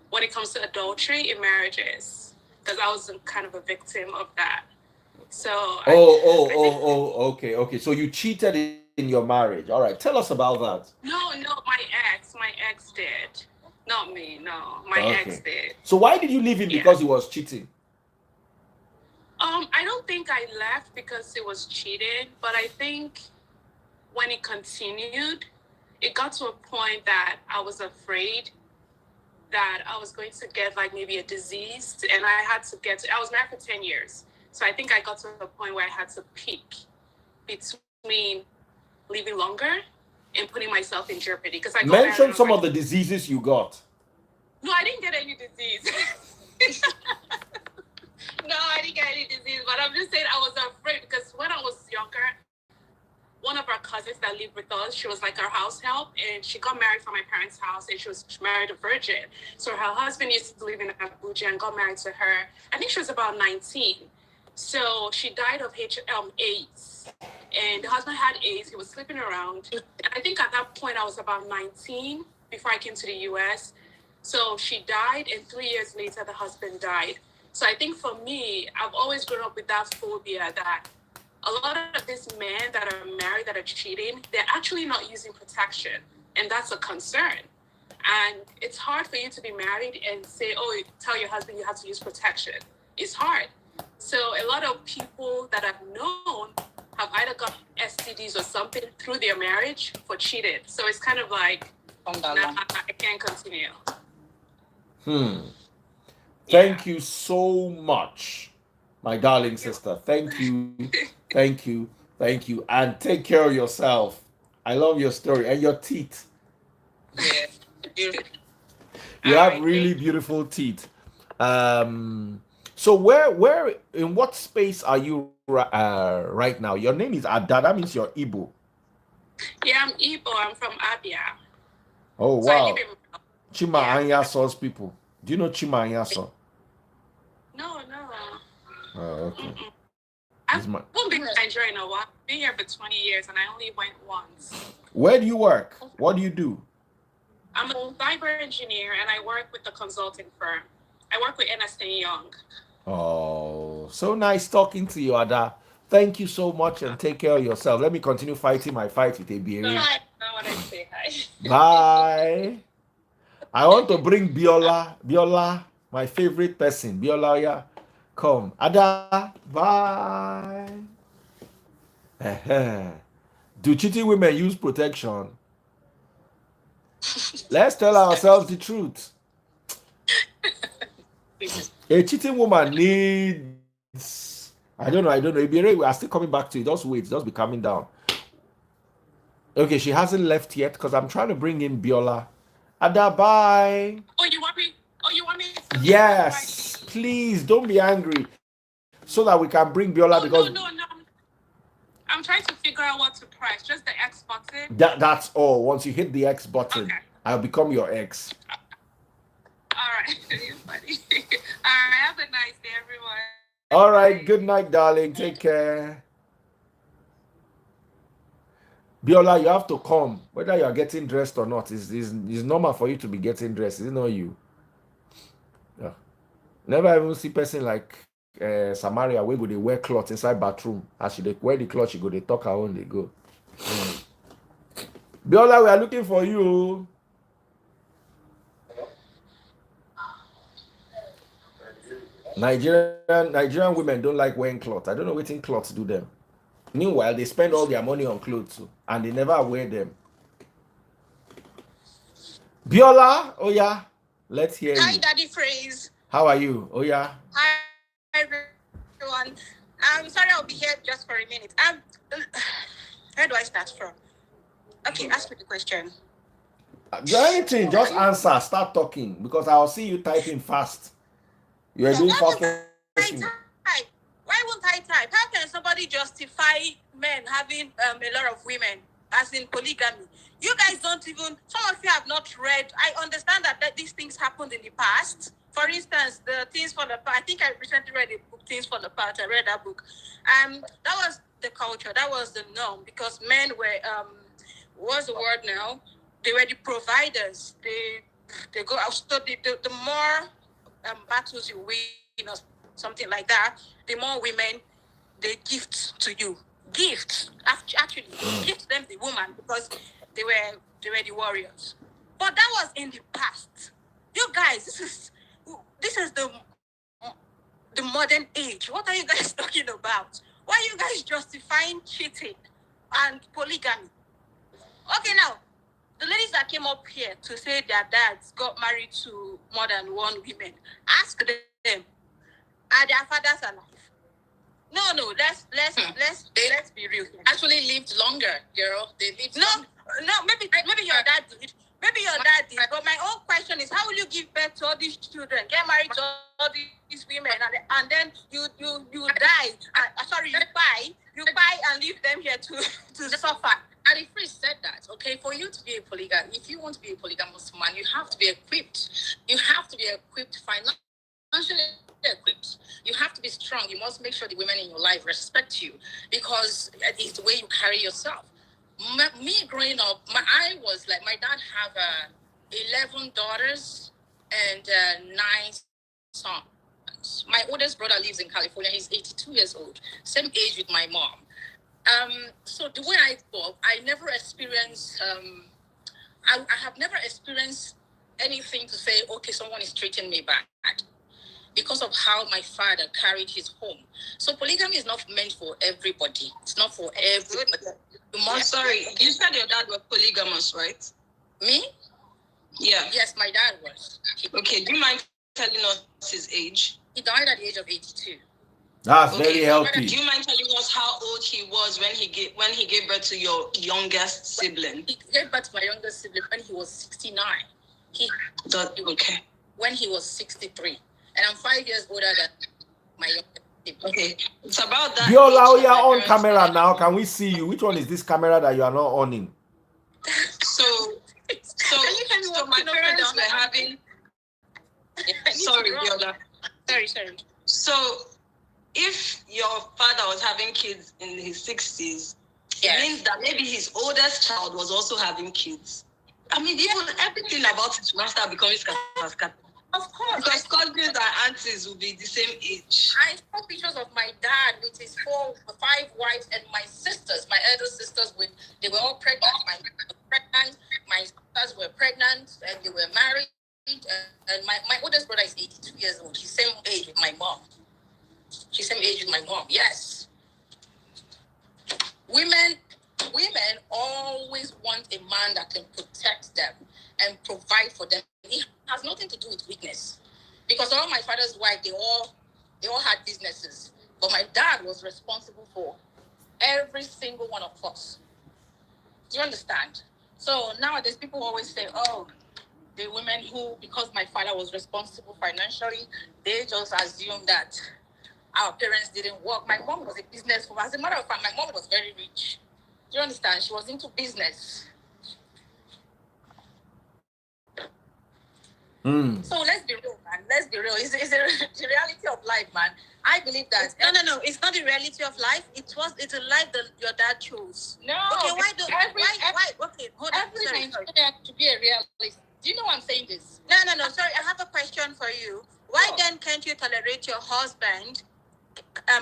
when it comes to adultery in marriages because I was kind of a victim of that. So okay. So you cheated in your marriage. All right. Tell us about that. No, my ex did. Not me, no. My ex did. So why did you leave him? Because he was cheating? I don't think I left because it was cheating, but I think when it continued, it got to a point that I was afraid that I was going to get like maybe a disease, and I had to I was married for 10 years. So I think I got to a point where I had to pick between living longer and putting myself in jeopardy. Because I mentioned some of the diseases you got. No, I didn't get any disease. No, I didn't get any disease, but I'm just saying I was afraid because when I was younger, one of our cousins that lived with us, she was like our house help, and she got married from my parents' house, and she was married a virgin. So her husband used to live in Abuja and got married to her. I think she was about 19. So she died of AIDS, and the husband had AIDS. He was sleeping around, and I think at that point I was about 19 before I came to the U.S. So she died, and 3 years later the husband died. So I think for me, I've always grown up with that phobia that a lot of these men that are married that are cheating, they're actually not using protection. And that's a concern. And it's hard for you to be married and say, oh, tell your husband you have to use protection. It's hard. So a lot of people that I've known have either got STDs or something through their marriage for cheating. So it's kind of like, nah, I can't continue. Thank you so much, my darling sister. Thank you. Thank you. Thank you. And take care of yourself. I love your story and your teeth. Yeah. You have really beautiful teeth. So where in what space are you right now? Your name is Ada. That means you're Igbo. Yeah, I'm Igbo. I'm from Abia. Oh, wow. Chima Anyaso's people. Do you know Chima Anyaso? No. Oh, okay. I've been in Nigeria in a while. I've been here for 20 years and I only went once. Where do you work? What do you do? I'm a cyber engineer and I work with a consulting firm. I work with Ernst & Young. Oh, so nice talking to you, Ada. Thank you so much and take care of yourself. Let me continue fighting my fight with Ebieri. Hi. I want to say hi. Bye. I want to bring Biola. Biola, my favorite person. Biola, yeah. Come. Ada, bye. Do cheating women use protection? Let's tell ourselves the truth. A cheating woman needs... I don't know. We are still coming back to it. Just wait. Just be calming down. Okay, she hasn't left yet because I'm trying to bring in Biola. Ada, bye. Oh, you want me? Yes. Please, don't be angry. So that we can bring Biola because... No. I'm trying to figure out what to press. Just the X button? That's all. Once you hit the X button, okay. I'll become your ex. All right. You're funny. All right. Have a nice day, everyone. All right. Good night, darling. Take care. Biola, you have to come. Whether you are getting dressed or not, it's normal for you to be getting dressed. It's not you. Yeah. Never even see person like Samaria where go they wear clothes inside bathroom. As she wear the clothes, she go they talk her own, they go. Biola, we are looking for you. Nigerian women don't like wearing clothes. I don't know what in clothes do them. Meanwhile, they spend all their money on clothes too, and they never wear them. Biola, oh yeah, let's hear you. Hi, Daddy Phrase. How are you? Oh yeah. Hi, everyone. I'm sorry I'll be here just for a minute. Where do I start from? Okay, ask me the question. Anything, just answer. Start talking because I'll see you typing fast. You are doing fast. Why won't I type? How can somebody justify men having a lot of women? as in polygamy. You guys don't even, some of you have not read. I understand that these things happened in the past. For instance, the Things Fall Apart. I think I recently read a book, Things Fall Apart. I read that book. That was the culture. That was the norm because men were, what's the word now? They were the providers. They go out. So the more battles you win or something like that, the more women they gift to you. Gift. Actually, gift them the woman because they were the warriors. But that was in the past. You guys, this is the modern age. What are you guys talking about? Why are you guys justifying cheating and polygamy? Okay, now, the ladies that came up here to say their dads got married to more than one woman, ask them, are their fathers alive? No, let's be real. Actually lived longer, girl. They lived longer. No, maybe your dad did. Maybe your dad did. But my own question is, how will you give birth to all these children, get married to all these women, and then you die? You buy and leave them here to suffer. Ari Free said that, okay, for you to be a polygamist, if you want to be a polygamous man, you have to be equipped. You have to be equipped financially equipped. You have to be strong. You must make sure the women in your life respect you because it's the way you carry yourself. Me growing up, my dad have 11 daughters and 9 sons. My oldest brother lives in California. He's 82 years old, same age with my mom. So the way I grew up, I never experienced. I have never experienced anything to say, okay, someone is treating me bad, because of how my father carried his home. So polygamy is not meant for everybody. It's not for everybody. Sorry, you said your dad was polygamous, right? Me? Yeah. Yes, my dad was. Okay, do you mind telling us his age? He died at the age of 82. That's very healthy. Do you mind telling us how old he was when he gave birth to your youngest sibling? He gave birth to my youngest sibling when he was 69. When he was 63. And I'm 5 years older than my youngest sibling. Okay. It's about that. Viola, you are on camera now. Can we see you? Which one is this camera that you are not owning? So my parents were having... Sorry, Viola. Sorry. So, if your father was having kids in his 60s, it means that maybe his oldest child was also having kids. I mean, even everything about it will start becoming scattered. Of course. Because cousins and aunties will be the same age. I saw pictures of my dad with his 5 wives and my sisters, my elder sisters, they were all pregnant. My mom was pregnant, my sisters were pregnant, and they were married. And my oldest brother is 82 years old. He's same age with my mom. Yes. Women always want a man that can protect them and provide for them. It has nothing to do with weakness. Because all my father's wives, they all had businesses. But my dad was responsible for every single one of us. Do you understand? So nowadays people always say, oh, the women who, because my father was responsible financially, they just assume that our parents didn't work. My mom was a businesswoman. As a matter of fact, my mom was very rich. Do you understand? She was into business. So let's be real, man. Let's be real. It's the reality of life, man. I believe that. No. It's not the reality of life. It's a life that your dad chose. No. Okay, why? Okay, hold on. Every Nigerian to be a realist. Do you know why I'm saying this? No. Sorry, I have a question for you. Why then can't you tolerate your husband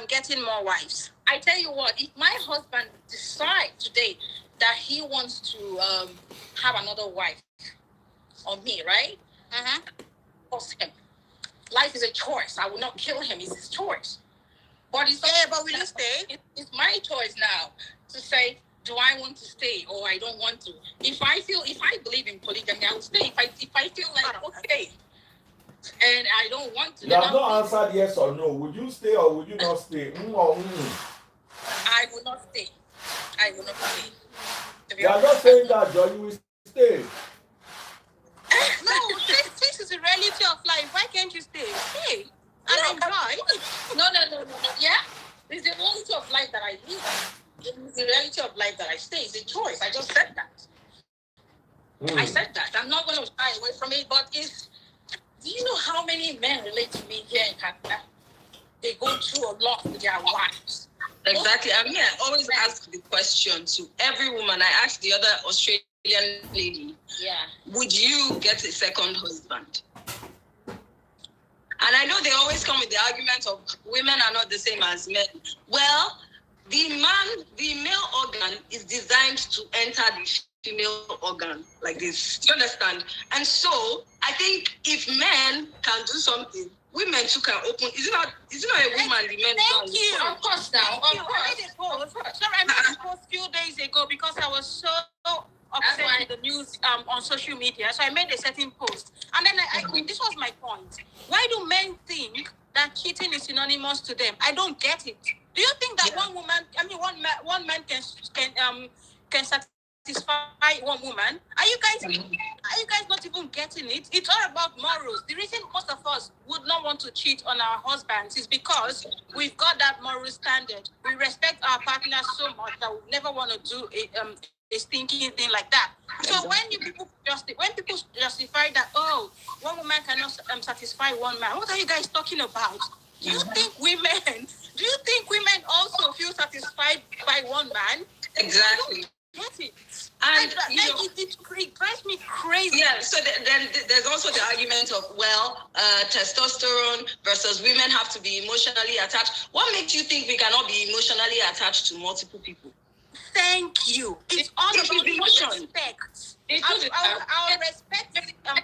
getting more wives? I tell you what, if my husband decides today that he wants to have another wife on me, right? Force him. Life is a choice. I will not kill him. It's his choice. But but will you stay? It's my choice now to say, do I want to stay or I don't want to? If I believe in polygamy, I will stay. If I feel like okay, and I don't want to. You have not answered yes or no. Would you stay or would you not stay? I will not stay. You are not saying that, Joy. You will stay. No, this is the reality of life. Why can't you stay? Stay and enjoy. No. Yeah, it's the reality of life that I live. It's the reality of life that I say. It's a choice. I just said that. I said that. I'm not going to shy away from it, but do you know how many men relate to me here in Canada? They go through a lot with their wives. Exactly. I mean, I always ask the question to every woman. I asked the other Australian lady, would you get a second husband? And I know they always come with the argument of women are not the same as men. Well, the male organ is designed to enter the female organ like this. Do you understand? And so I think if men can do something, women too can open. Is it not a woman? The men. Thank you. Of course now. Of course. I made a post. Sorry, I made a post a few days ago because I was so upset with the news on social media. So I made a certain post, and then I this was my point. Why do men think that cheating is synonymous to them? I don't get it. Do you think that one man can satisfy one woman? Are you guys not even getting it? It's all about morals. The reason most of us would not want to cheat on our husbands is because we've got that moral standard. We respect our partners so much that we never want to do a stinking thing like that. So when people justify that, one woman cannot satisfy one man, what are you guys talking about? Do you think women also feel satisfied by one man? Exactly. Get it. And it drives me crazy. Yeah, so then there's also the argument of, testosterone versus women have to be emotionally attached. What makes you think we cannot be emotionally attached to multiple people? Thank you. It's all about emotion. Respect. I'll respect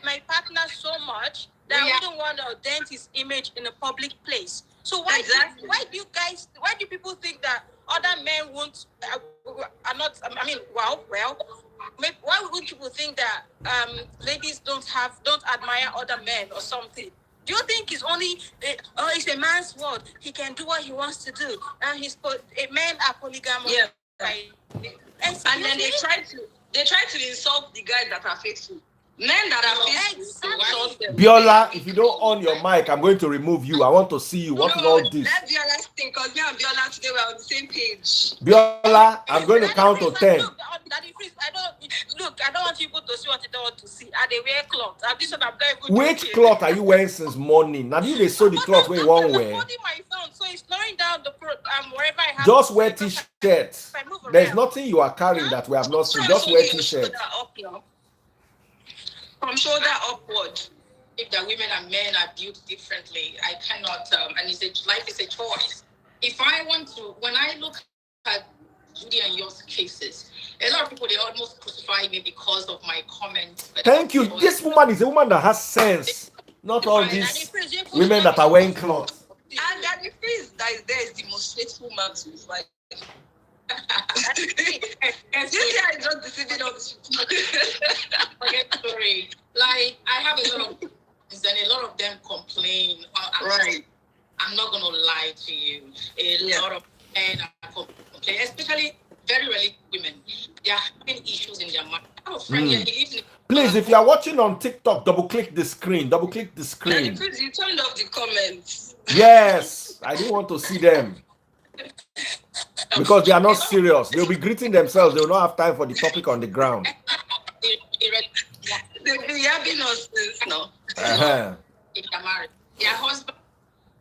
my partner so much that I wouldn't want to dent his image in a public place. So why do people think that other men are not? I mean, why would people think that ladies don't admire other men or something? Do you think it's only it's a man's world? He can do what he wants to do, and men are polygamous. Yeah. Right. And then they try to insult the guys that are faithful. Men that are faithful. Biola, if you don't on your mic, I'm going to remove you. I want to see you. What is all this? Let Biola think, because me and Biola today we're on the same page. Biola, I'm going to count to 10. I don't want people to see what they don't want to see. Are they wear cloth? Which cloth are you wearing since morning? Now you they sew the cloth where you won't wear. I'm holding my phone, so it's slowing down the wherever I have. Just wear t-shirts. There's nothing you are carrying that we have not seen. Just wear t-shirts. From shoulder upward. If the women and men are built differently, I cannot. And life is a choice. If I want to, when I look at Judy and yours cases, a lot of people, they almost crucify me because of my comments. Thank you. This woman is a woman that has sense. Not all these women that are wearing clothes. And the phrase that is there is the most faithful man to his wife. And this guy is not deceiving us. Forget the story. Like, I have a lot of friends and a lot of them complain. Right. I'm not gonna lie to you. A lot of men are complaining, especially very rarely women. They are having issues in their mind. I have a friend here, he lives in Please, if you are watching on TikTok, double click the screen. And please, you turned off the comments. Yes, I didn't want to see them. Because they are not serious. They'll be greeting themselves. They will not have time for the topic on the ground. They'll be having us now. If they're married,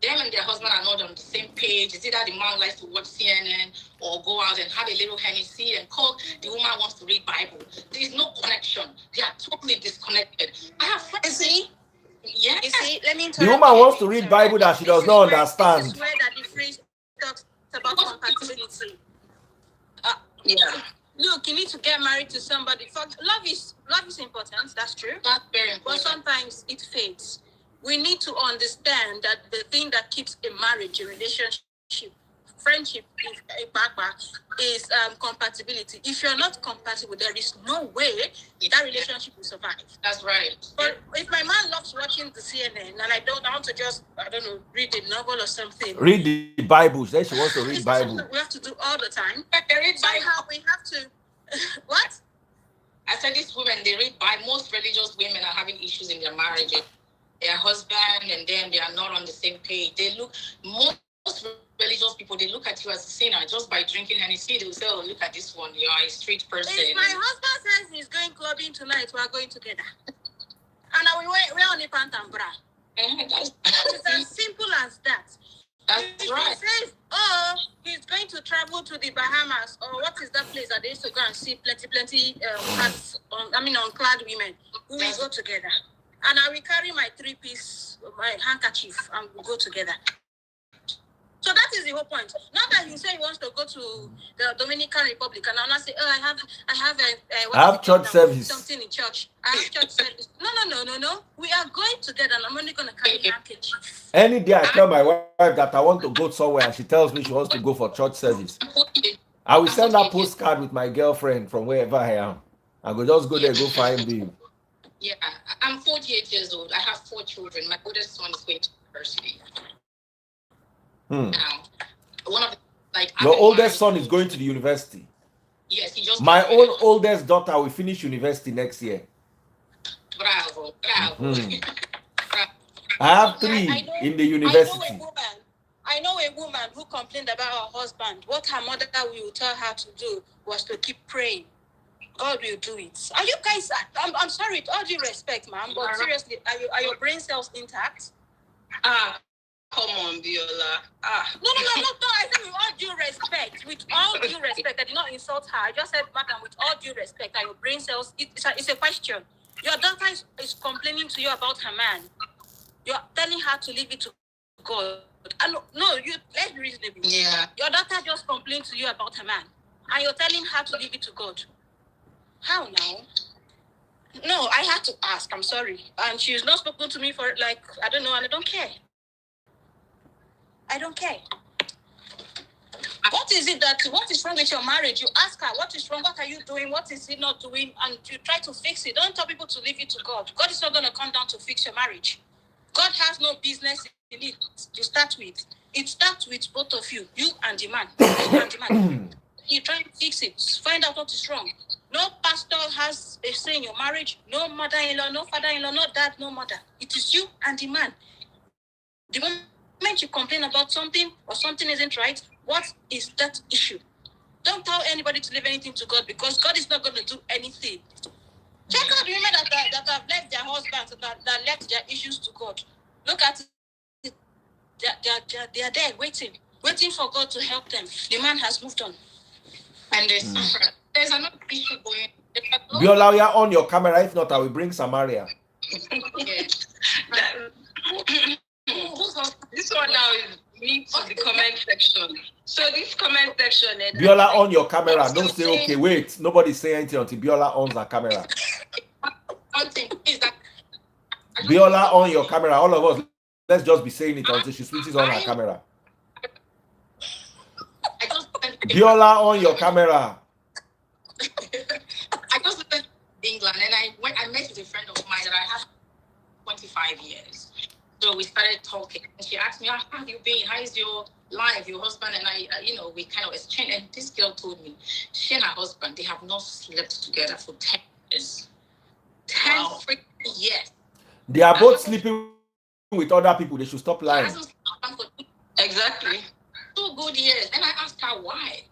them and their husband are not on the same page. It's either the man likes to watch CNN or go out and have a little Hennessy and call the woman wants to read Bible. There is no connection. They are totally disconnected. I have friends. You see, let me The woman wants to read Bible that she does not understand. This is where that the phrase talks about compatibility. Look, you need to get married to somebody. Love is important. That's true. That's very important. But sometimes it fades. We need to understand that the thing that keeps a marriage, a relationship, friendship, is compatibility. If you're not compatible, there is no way that relationship will survive. That's right. But if my man loves watching the CNN and I want to just, read a novel or something. Read the Bible. Then she wants to read Bible. We have to do all the time. Somehow we have to. What? I said these women, they read Bible. Most religious women are having issues in their marriage. Their husband and them, they are not on the same page. Most religious people, they look at you as a sinner just by drinking Hennessy. They'll say, oh, look at this one, you're a street person. If my husband says he's going clubbing tonight, we are going together. And we're on a pant and bra. It's as simple as that. That's right. He says, oh, he's going to travel to the Bahamas, or what is that place that they used to go and see plenty clad women. We will go together. And I will carry my 3-piece, my handkerchief, and we'll go together. So that is the whole point. Not that you say he wants to go to the Dominican Republic, and I'll not say, oh, I have church service. Something in church. I have church service. No. We are going together, and I'm only going to carry a handkerchief. Any day I tell my wife that I want to go somewhere, and she tells me she wants to go for church service, I will send her postcard with my girlfriend from wherever I am. I will just go there, go find babe. Yeah, I'm 48 years old. I have 4 children. My oldest son is going to university. Now, your oldest son is going to the university. Yes, he just. My own oldest daughter will finish university next year. Bravo. I have 3 in the university. I know a woman who complained about her husband. What her mother will tell her to do was to keep praying. God will do it. Are you guys? I'm sorry, with all due respect, ma'am, but seriously, are your brain cells intact? Come on, Biola. No. I said with all due respect. With all due respect, I did not insult her. I just said, madam, with all due respect, are your brain cells? It's a question. Your daughter is complaining to you about her man. You're telling her to leave it to God. Let's be reasonable. Yeah. Your daughter just complained to you about her man, and you're telling her to leave it to God. How now? No, I had to ask. I'm sorry. And she's not spoken to me for I don't know, and I don't care. What is wrong with your marriage? You ask her, what is wrong? What are you doing? What is he not doing? And you try to fix it. Don't tell people to leave it to God. God is not going to come down to fix your marriage. God has no business in it to start with. It starts with both of you and the man. You try to fix it. Find out what is wrong. No pastor has a say in your marriage. No mother-in-law, no father-in-law, no dad, no mother. It is you and the man. The moment you complain about something or something isn't right, what is that issue? Don't tell anybody to leave anything to God, because God is not going to do anything. Check out women that have left their husbands, that left their issues to God. Look at it. They are there waiting for God to help them. The man has moved on. And there's another issue going. Biola, we are on your camera. If not, I will bring Samaria. This one now is me to the comment section. So this comment section. Biola, on your camera. Don't say, okay, wait. Nobody say anything until Biola owns her camera. One thing is that Biola, on your camera. All of us, let's just be saying it until she switches on her camera. Biola, on your camera. I just went to England, and I met with a friend of mine that I have 25 years. So we started talking, and she asked me, how have you been? How is your life, your husband? And I, we kind of exchanged. And this girl told me, she and her husband, they have not slept together for 10 years. 10 freaking years. They are both sleeping with other people. They should stop lying. Exactly. 2 good years. And I asked her why.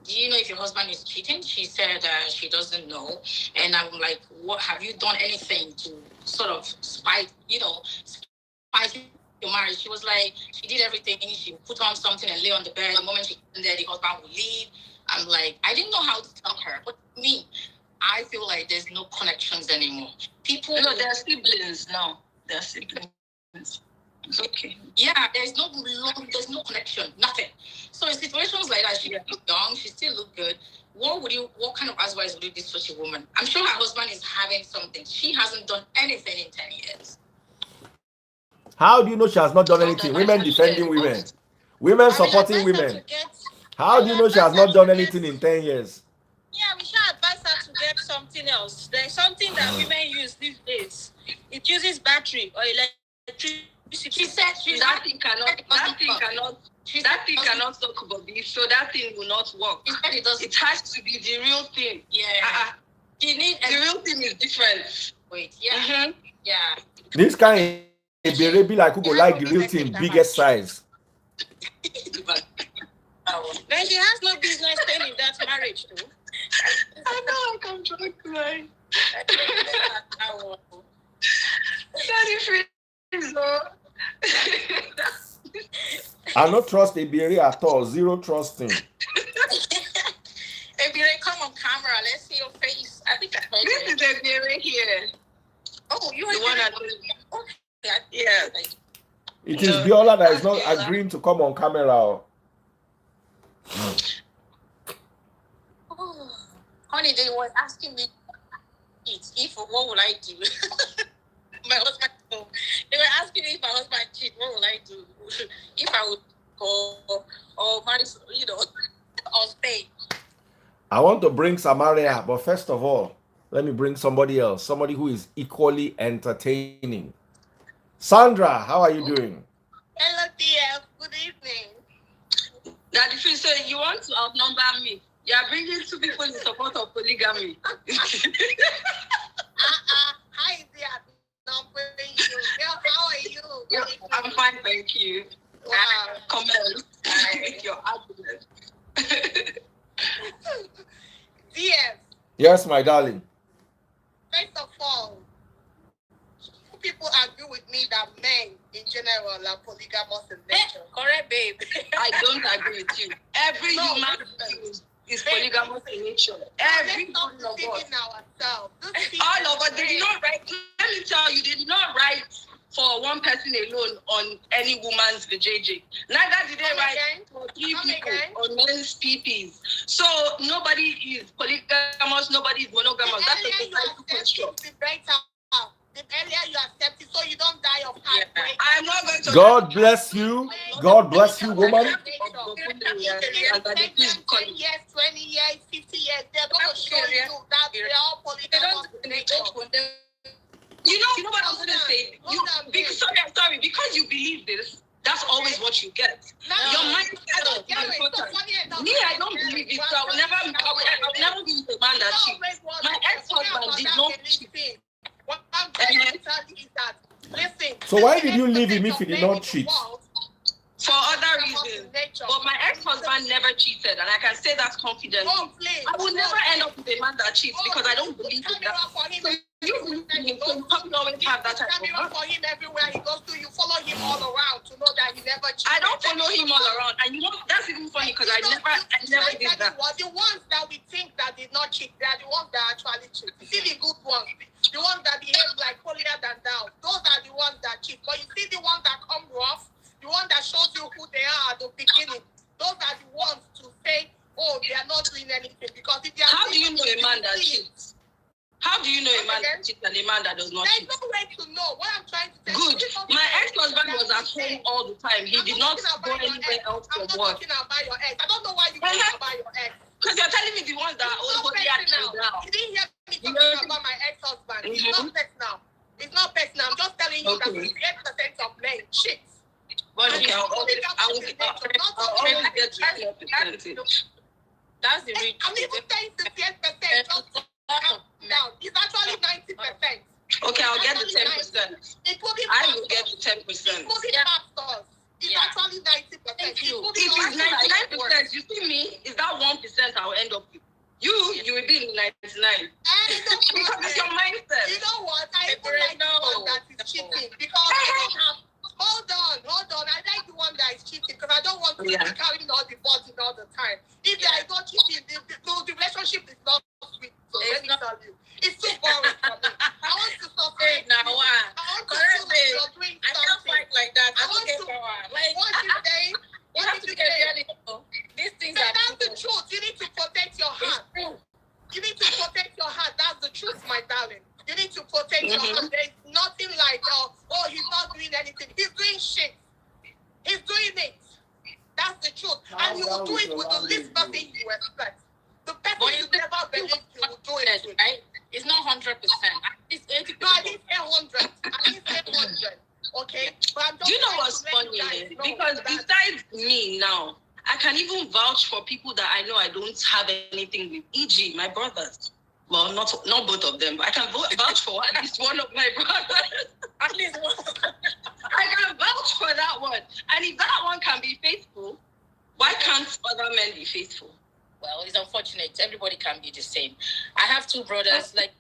Do you know if your husband is cheating? She said she doesn't know. And I'm like, what, have you done anything to sort of spite your marriage? She was like, she did everything. She put on something and lay on the bed. The moment she came there, the husband would leave. I'm like, I didn't know how to tell her. But me, I feel like there's no connections anymore. People, they're siblings now. They're siblings. It's okay. Yeah, there's no connection, nothing. So in situations like that, she look young, she still look good. What kind of advice would you give such a woman? I'm sure her husband is having something. She hasn't done anything in 10 years. How do you know she has not done anything? Women defending women. Women supporting women. How do you know she has not done anything in 10 years? Yeah, we should advise her to get something else. There's something that women use these days. It uses battery or electricity. She said that thing cannot talk about this, so that thing will not work. She said it doesn't. It has to be the real thing. Yeah. The real thing is different. Wait, yeah. Yeah. This kind of baby like who go like the real thing, biggest size. Then she has no business staying in that marriage too. I know, I'm drunk, man. Daddy freeze, I don't trust Ebere at all. Zero trusting. Ebere, come on camera. Let's see your face. I think I heard this is Ebere here. Oh, you are the one that. Okay. Yeah. It is Biola that is not agreeing to come on camera. Oh, honey, they were asking me if what will I do? My husband. They were asking me if my husband cheat, what will I do? If I would go or marry, or stay. I want to bring Samaria, but first of all, let me bring somebody else, somebody who is equally entertaining. Sandra, how are you doing? Hello, dear. Good evening. Daddy Freeze, so you want to outnumber me? You are bringing two people in support of polygamy. How is it outnumbering you? Girl, how are you? Yeah, I'm fine, thank you. Wow. Comment with your argument. Dear, Yes, my darling. first of all, people agree with me that men in general are polygamous in nature. Correct, babe. I don't agree with you. Every No, human being is polygamous in nature. Every Let's one stop of us. deceiving ourselves. All of us. They did not write. Let me tell you, they did not write for one person alone on any woman's vajayjay. Neither did they write for three people on men's PPs. So nobody is polygamous, nobody is monogamous. That's a societal construct. The earlier you accept it, so you don't die of heartbreak. I'm not going to. God bless you. God bless you, woman. 10 years, 20 years, 50 years, they're going to show you that they're all polygamous in nature. You know what I'm going to say? Sorry, because you believe this, that's always what you get. Your mindset is important. Me, I don't believe it, so I will never be with a man that cheats. My ex-husband did not cheat. What I'm trying to tell you is that, listen. So why did you leave him if he did not cheat? For other reasons. But my ex-husband never cheated, and I can say that confidently. I will never end up with a man that cheats because I don't believe in that. You believe in him, so you probably always have that type of man. For him everywhere he goes to, you follow him all around to know that he never cheated. I don't follow him all around, and you know that's even funny because I never did that. The ones that we think that did not cheat, they are the ones that actually cheat. See the good ones, the ones that behave like holier than thou. Those are the ones that cheat. But you see the ones that come rough, the one that shows you who they are at the beginning. Those are the ones to say, oh, they are not doing anything because if they are. How do you know a man that cheats? How do you know a man that cheats and a man that does not cheat? There's no way to know. What I'm trying to say. Good. My ex-husband was at home all the time. He did not go anywhere else for work. I'm not talking about your ex. I don't know why you talking about your ex. Because you're telling me the ones that are also here now. You didn't hear me talking about my ex-husband. It's not personal. It's not personal. I'm just telling you that 58% of men cheat. But okay, I'll always get to your percentage. That's the reason. I'm even saying 58%. Now, it's actually 90%. Okay, I'll get the 10%. I will get the 10%. Including pastors. It's actually 90%. If it's 99%, you see me, is that 1% I'll end up with? You will be in 99. Because it's your mindset. You know what? I even like the one that is cheating. Because I don't have. Hold on. I like the one that is cheating because I don't want to be carrying all the burden all the time. If there is no cheating, the relationship is not sweet. So let me tell you, it's too boring for me. I want to stop it now. I want to feel like you're doing something. I don't fight like that. I want to. Like what you say? You have to get ready. These things are. That's the truth. You need to protect your heart. You need to protect your heart. That's the truth, my darling. You need to protect your heart. There's nothing like, oh, he's not doing anything. He's doing shit. He's doing it. That's the truth. And you will do it with the least person you expect. The person you never believe you will do it with. Right? It's not 100%. It's 80%. No, I didn't say 100. I didn't say 100. Okay? But I'm just Do you know what's funny? Because besides me now, I can even vouch for people that I know I don't have anything with, e.g. my brothers. Well, not both of them, but I can vouch for at least one of my brothers. At least one. I can vouch for that one. And if that one can be faithful, why can't other everybody can be the same. I have two brothers. Like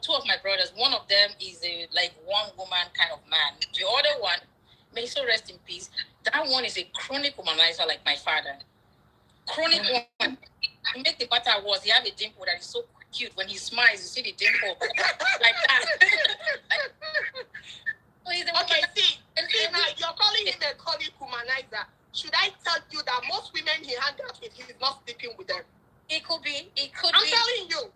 two of my brothers. One of them is a one woman kind of man. The other one, may so rest in peace. That one is a chronic womanizer like my father. Chronic woman. To make the matter worse, he have a dimple that is so cute. When he smiles, you see the dimple like that. Okay, see now you're calling him a chronic womanizer. Should I tell you that most women he hangs out with, he's not sleeping with them? It could be. I'm telling you.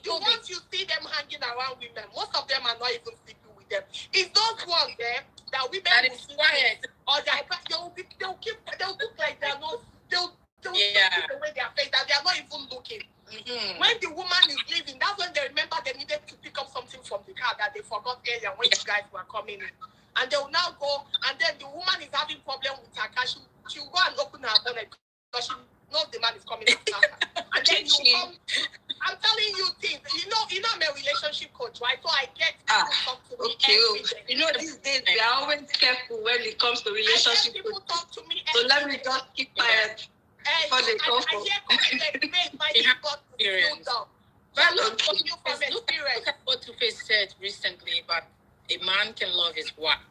Once you see them hanging around women, most of them are not even sleeping with them. It's those ones there that women that will is quiet. Or they'll look like they're not. They'll look the way they are faced that they are not even looking. Mm-hmm. When the woman is leaving, that's when they remember they needed to pick up something from the car that they forgot earlier when you guys were coming in. And they will now go, and then the woman is having problem with her car. She'll go and open her bonnet because she knows the man is coming after her. And then you come. I'm telling you things. You know I'm a relationship coach, right? So I get people talk to me every day. You know, these days we are always careful when it comes to relationship. People talk to me so let me just keep quiet. I hear confidence, my got to feel down. But look from experience. Look at what Two-Face said recently about a man can love his wife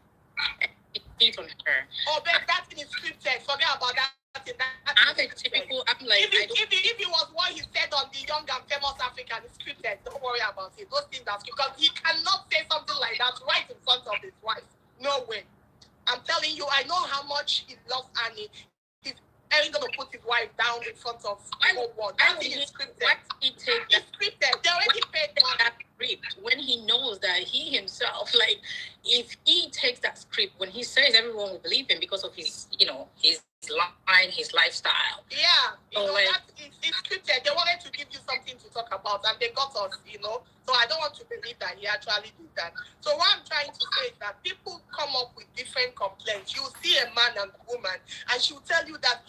and cheat on her. Oh, but that thing is scripted. Forget about that. I'm like, if it was what he said on the Young and Famous African, it's scripted. Don't worry about it. Those things are scripted. Because he cannot say something like that right in front of his wife. No way. I'm telling you, I know how much he loves Annie. He's ain't gonna put his wife down in front of the whole world. That thing is scripted. It's scripted. They already paid that script when he knows that he himself, if he takes that script, when he says, everyone will believe him because of his, his line, his lifestyle. Yeah, it's scripted. They wanted to give you something to talk about, and they got us, So I don't want to believe that he actually did that. So what I'm trying to say is that people come up with different complaints. You see a man and woman, and she will tell you that,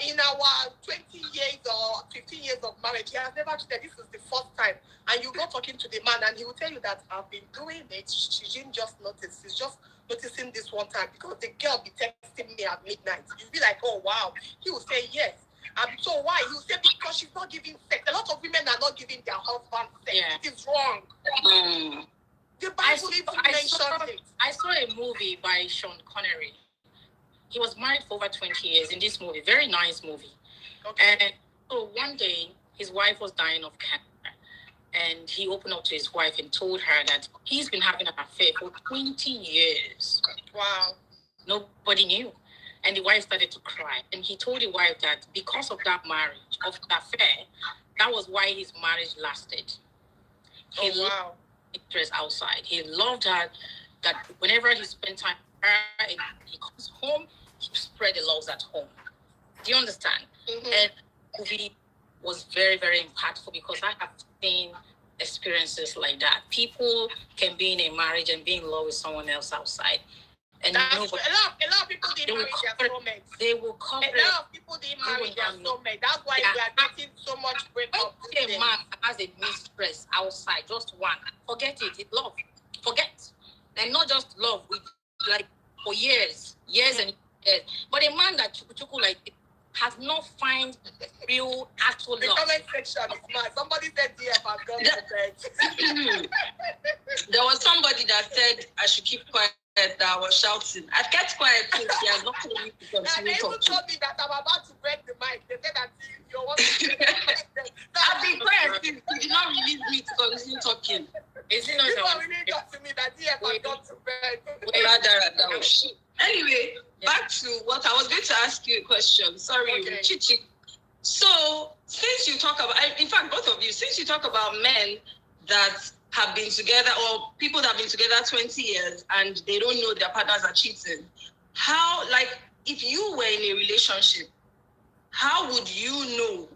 in our 20 years or 15 years of marriage, he has never cheated. This is the first time. And you go talking to the man, and he will tell you that I've been doing it. She didn't just notice. She's just noticing this one time because the girl be texting me at midnight. You'll be like, oh, wow. He will say yes. So why? He will say because she's not giving sex. A lot of women are not giving their husband sex. Yeah. It is wrong. The Bible even mentioned it. I saw a movie by Sean Connery. He was married for over 20 years in this movie. Very nice movie. Okay. And so one day, his wife was dying of cancer. And he opened up to his wife and told her that he's been having an affair for 20 years. Wow. Nobody knew. And the wife started to cry. And he told the wife that because of that marriage, of the affair, that was why his marriage lasted. He loved interest outside. He loved her, that whenever he spent time with her and he comes home, he spread the loves at home. Do you understand? Mm-hmm. And the movie was very, very impactful because I have seen experiences like that. People can be in a marriage and be in love with someone else outside. And a lot of people didn't marry their soulmates. They will cover it. A lot of people didn't marry their soulmate. That's why we are getting so much breakup. When a man has a mistress outside, just one, forget it. It's love. Forget. And not just love, with for years and years. But a man that has not find real actual love. The comment section is mad. Somebody said DF has gone to bed. There was somebody that said I should keep quiet. That I was shouting. I kept quiet since he has not told me to continue talking. They even told me that I'm about to break the mic. They said that you want to I've been quiet since you did not release me to continue talking. Is it not people really talk to me that DF has gone to bed. Anyway, back to what I was going to ask you a question. Sorry, Chichi. So, since you talk about, in fact, both of you, since you talk about men that have been together, or people that have been together 20 years and they don't know their partners are cheating, how, if you were in a relationship, how would you know?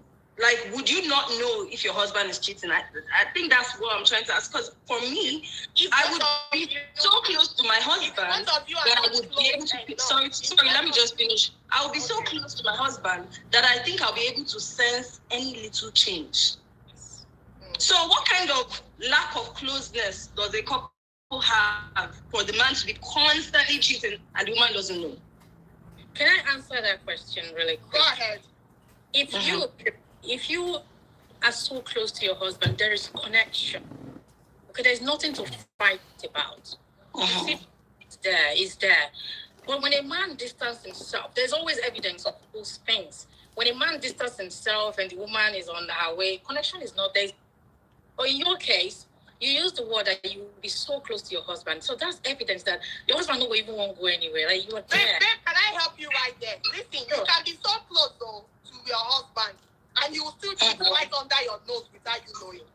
Would you not know if your husband is cheating? I think that's what I'm trying to ask. Because for me, I would be so close to my husband that I would be able to... Sorry, let me just finish. I would be so close to my husband that I think I'll be able to sense any little change. So what kind of lack of closeness does a couple have for the man to be constantly cheating and the woman doesn't know? Can I answer that question really quick? Go ahead. If you are so close to your husband, there is connection. Okay, there's nothing to fight about. You see, it's there. But when a man distances himself, there's always evidence of those things. When a man distances himself and the woman is on her way, connection is not there. But in your case, you use the word that you will be so close to your husband. So that's evidence that your husband don't even want to go anywhere. Like you are there. Babe, can I help you right there? Listen, you can be so close though to your husband, and you will still keep right under your nose without you knowing.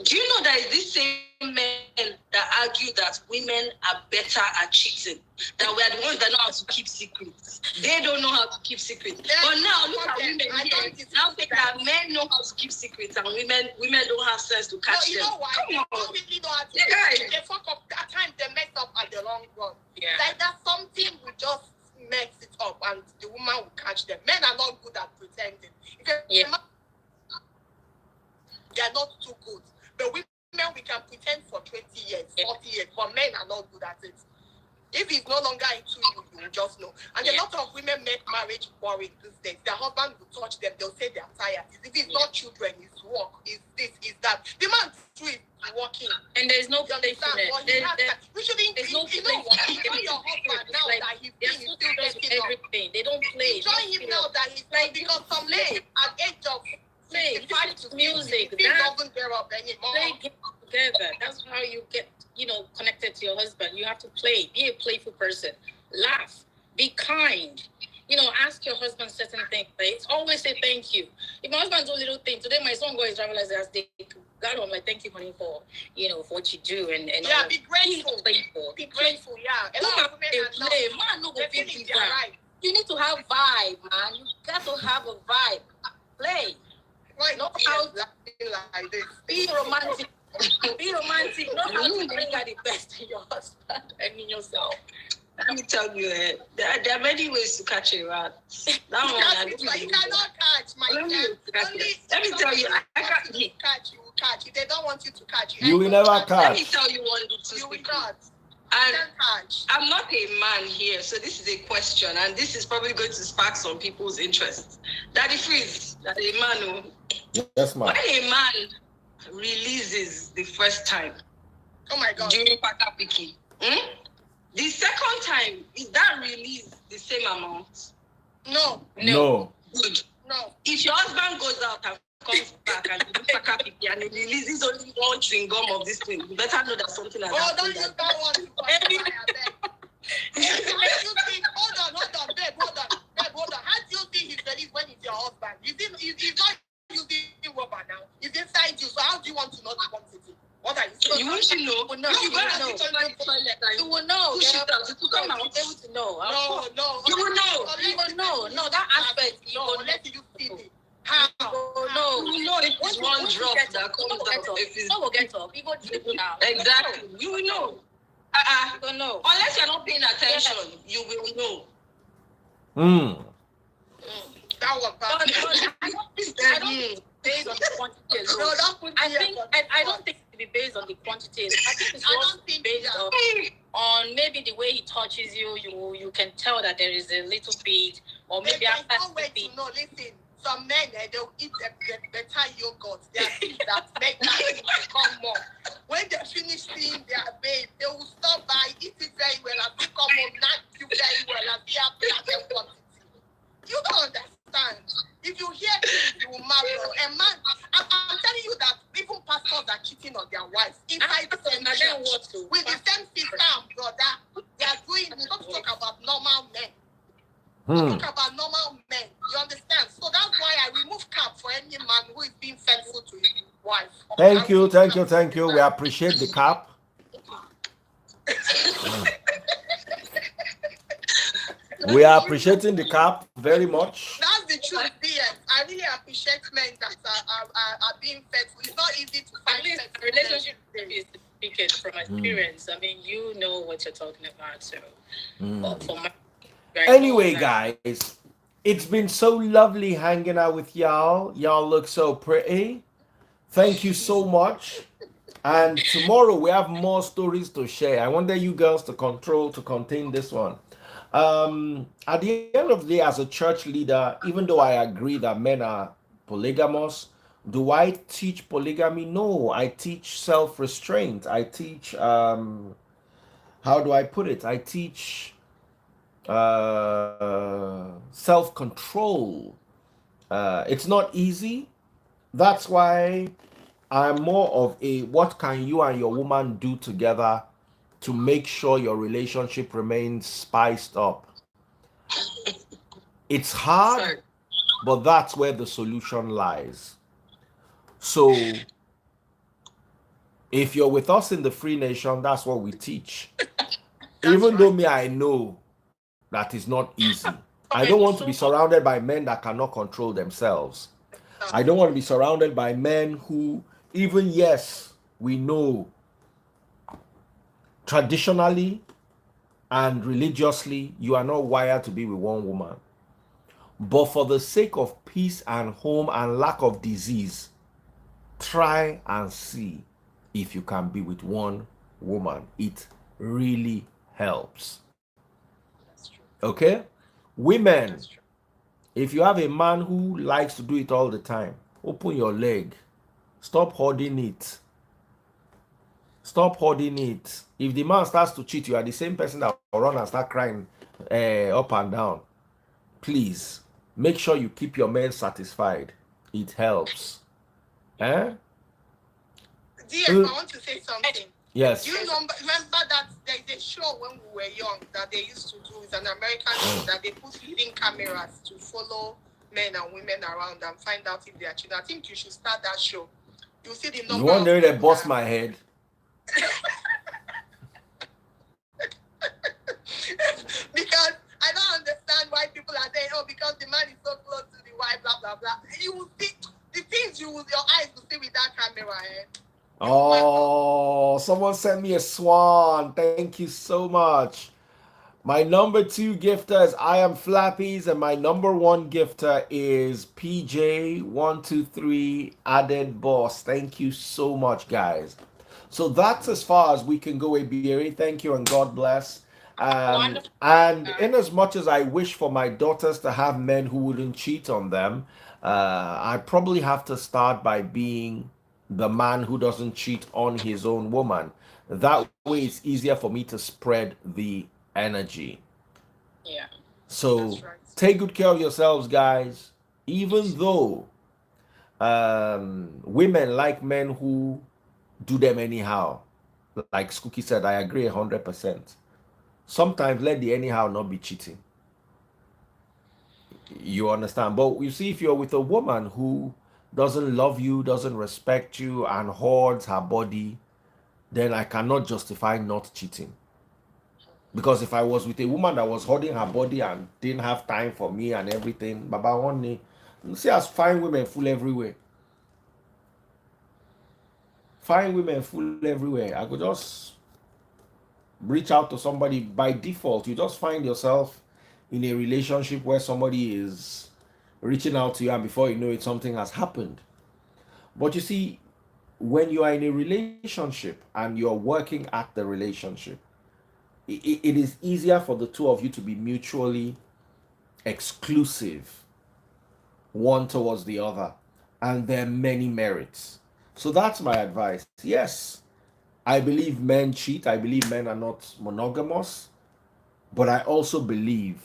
Do you know that it's these same men that argue that women are better at cheating? That we are the ones that know how to keep secrets. They don't know how to keep secrets. But now look at women here. Now think that men know how to keep secrets and women don't have sense to catch them. You know why? They don't really know how to They fuck up. At times they mess up at the long run. Yeah. Like that something will just mess it up and the woman will catch them. Men are not good at pretending. They are not too good. But women, we can pretend for 20 years, 40 years, but men are not good at it. If he's no longer into you, you will just know. And a lot of women make marriage boring these days. Their husband will touch them, they'll say they're tired. If it's not children, it's work, it's this, it's that. The man too is working. And there's no playfulness. There's no playfulness. Enjoy your husband now that he's still getting everything. They don't play. Enjoy him now that he's like, because some ladies at age of play, music, doesn't bear up anymore. Play together. That's how you get, connected to your husband. You have to play. Be a playful person. Laugh. Be kind. Ask your husband certain things. Right? Always say thank you. If my husband do little things, today my son got his driver's license. God, I'm like, thank you, honey, for for what you do and yeah, be grateful. Be grateful. Yeah. A lot of women play. Man, no go feel you down. You need to have vibe, man. You got to have a vibe. Play. Why not out like this? Be romantic. Be romantic. Not how to bring out the best in your husband and in yourself. Let me tell you, there are many ways to catch a rat. That one, you cannot catch my Let me tell you, I can't catch. You will catch. If they don't want you to catch, you will never catch. Let me tell you one little you will not. And I'm not a man here, so this is a question, and this is probably going to spark some people's interest. Daddy Freeze, that a man yes, ma'am. When a man releases the first time, oh my God, during Paka Piki, the second time, is that release the same amount? No. Good. No. If your husband goes out and comes back and you do Paka Piki and he releases only one chewing gum of this thing, you better know that something like that. Don't use that one. Hold on, babe, hold on. How do you think he's released when he's your husband? He's not using rubber now. He's inside you, so how do you want to know the quantity? What are you saying? You won't know. You will know. Push it out. It will come out. Able to know. No. You will know. No, that aspect. Let you see it. How? No. You know if it's one drop that comes out. If it's no, we'll get up. You go dribble now. Exactly. You will know. You don't know. Unless you're not paying attention, you will know. That was bad. I don't based on the quantity alone. I don't think it be based on the quantity. I think it's based on maybe the way he touches you. You can tell that there is a little bit, or maybe after no way to know. Listen, some men they'll eat better yogurt. There are things that make that become more. When they finish seeing their babe, they will stop by, eat it very well, and become home, not do very well, and be happy at their quantity. You don't understand. If you hear this, you will marry a man. I'm telling you that even pastors are cheating on their wives inside the same church with the same sister and brother. They are doing. We don't talk about normal men. We talk about normal men. You understand? So that's why I remove cap for any man who is being faithful to his wife. Thank you. We appreciate the cap. We are appreciating the cap very much. That's the truth, yes. I really appreciate men that are being faithful. It's not easy to find a relationship is speaking from experience. I mean, you know what you're talking about. So, anyway, guys, it's been so lovely hanging out with y'all. Y'all look so pretty. Thank you so much. And tomorrow we have more stories to share. I want you girls to contain this one. At the end of the day, as a church leader, even though I agree that men are polygamous, Do I teach polygamy? No, I teach self-restraint. I teach how do I put it? I teach self-control. It's not easy. That's why I'm more of a what can you and your woman do together to make sure your relationship remains spiced up. It's hard, but that's where the solution lies. So if you're with us in the Free Nation, that's what we teach. Even though I know that is not easy. I don't want to be surrounded by men that cannot control themselves. I don't want to be surrounded by men who, even yes, we know traditionally and religiously, you are not wired to be with one woman. But for the sake of peace and home and lack of disease, try and see if you can be with one woman. It really helps. Okay? Women, if you have a man who likes to do it all the time, open your leg. Stop hoarding it. Stop hoarding it. If the man starts to cheat, you are the same person that will run and start crying up and down. Please, make sure you keep your men satisfied. It helps. Dear, I want to say something. Yes. You remember that there's a show when we were young that they used to do. It's an American show that they put hidden cameras to follow men and women around and find out if they are cheating. I think you should start that show. You'll see the number. You want to bust my head? Because I don't understand why people are saying, oh, because the man is so close to the wife, blah, blah, blah. You will see the things your eyes will see with that camera. Oh, someone sent me a swan. Thank you so much. My number 2 gifter is I Am Flappies, and my number 1 gifter is PJ123 Added Boss. Thank you so much, guys. So that's as far as we can go, Abiri. Thank you and God bless. And in as much as I wish for my daughters to have men who wouldn't cheat on them, I probably have to start by being the man who doesn't cheat on his own woman. That way it's easier for me to spread the energy. Yeah. So take good care of yourselves, guys. Even though women like men who do them anyhow, like Skookie said, I agree 100%. Sometimes let the anyhow not be cheating. You understand? But you see, if you're with a woman who doesn't love you, doesn't respect you, and hoards her body, then I cannot justify not cheating. Because if I was with a woman that was hoarding her body and didn't have time for me and everything, Baba Honey, you see us fine women full everywhere. Fine women full everywhere. I could just reach out to somebody by default. You just find yourself in a relationship where somebody is reaching out to you, and before you know it, something has happened. But you see, when you are in a relationship and you're working at the relationship, it is easier for the two of you to be mutually exclusive, one towards the other, and there are many merits. So that's my advice. Yes, I believe men cheat. I believe men are not monogamous, but I also believe,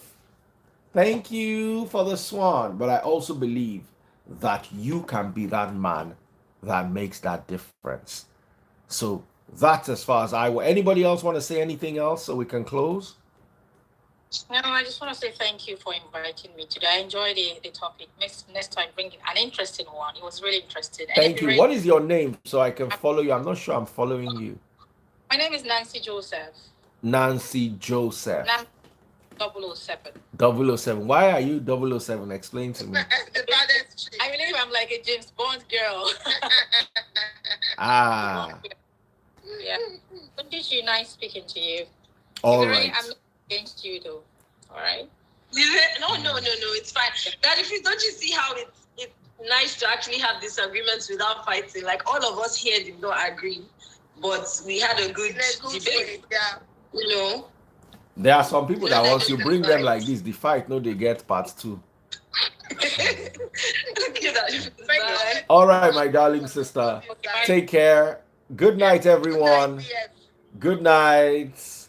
thank you for the swan, but I also believe that you can be that man that makes that difference. So that's as far as I will. Anybody else want to say anything else so we can close? No, I just want to say thank you for inviting me today. I enjoyed the topic. Next time, bring an interesting one. It was really interesting. Thank you. What is your name so I can follow you? I'm not sure I'm following you. My name is Nancy Joseph. Nancy Joseph. 007. 007. Why are you 007? Explain to me. I believe I'm like a James Bond girl. Ah. Yeah. But it's nice speaking to you. All right. I'm not against you though. All right. No, it's fine. That if you don't you see how it's nice to actually have disagreements without fighting. Like all of us here did not agree, but we had a good debate. Yeah. You know. There are some people that once you bring them like this, the fight, no, they get part 2. Bye. All right, my darling sister. Take care. Good night, everyone. Good night.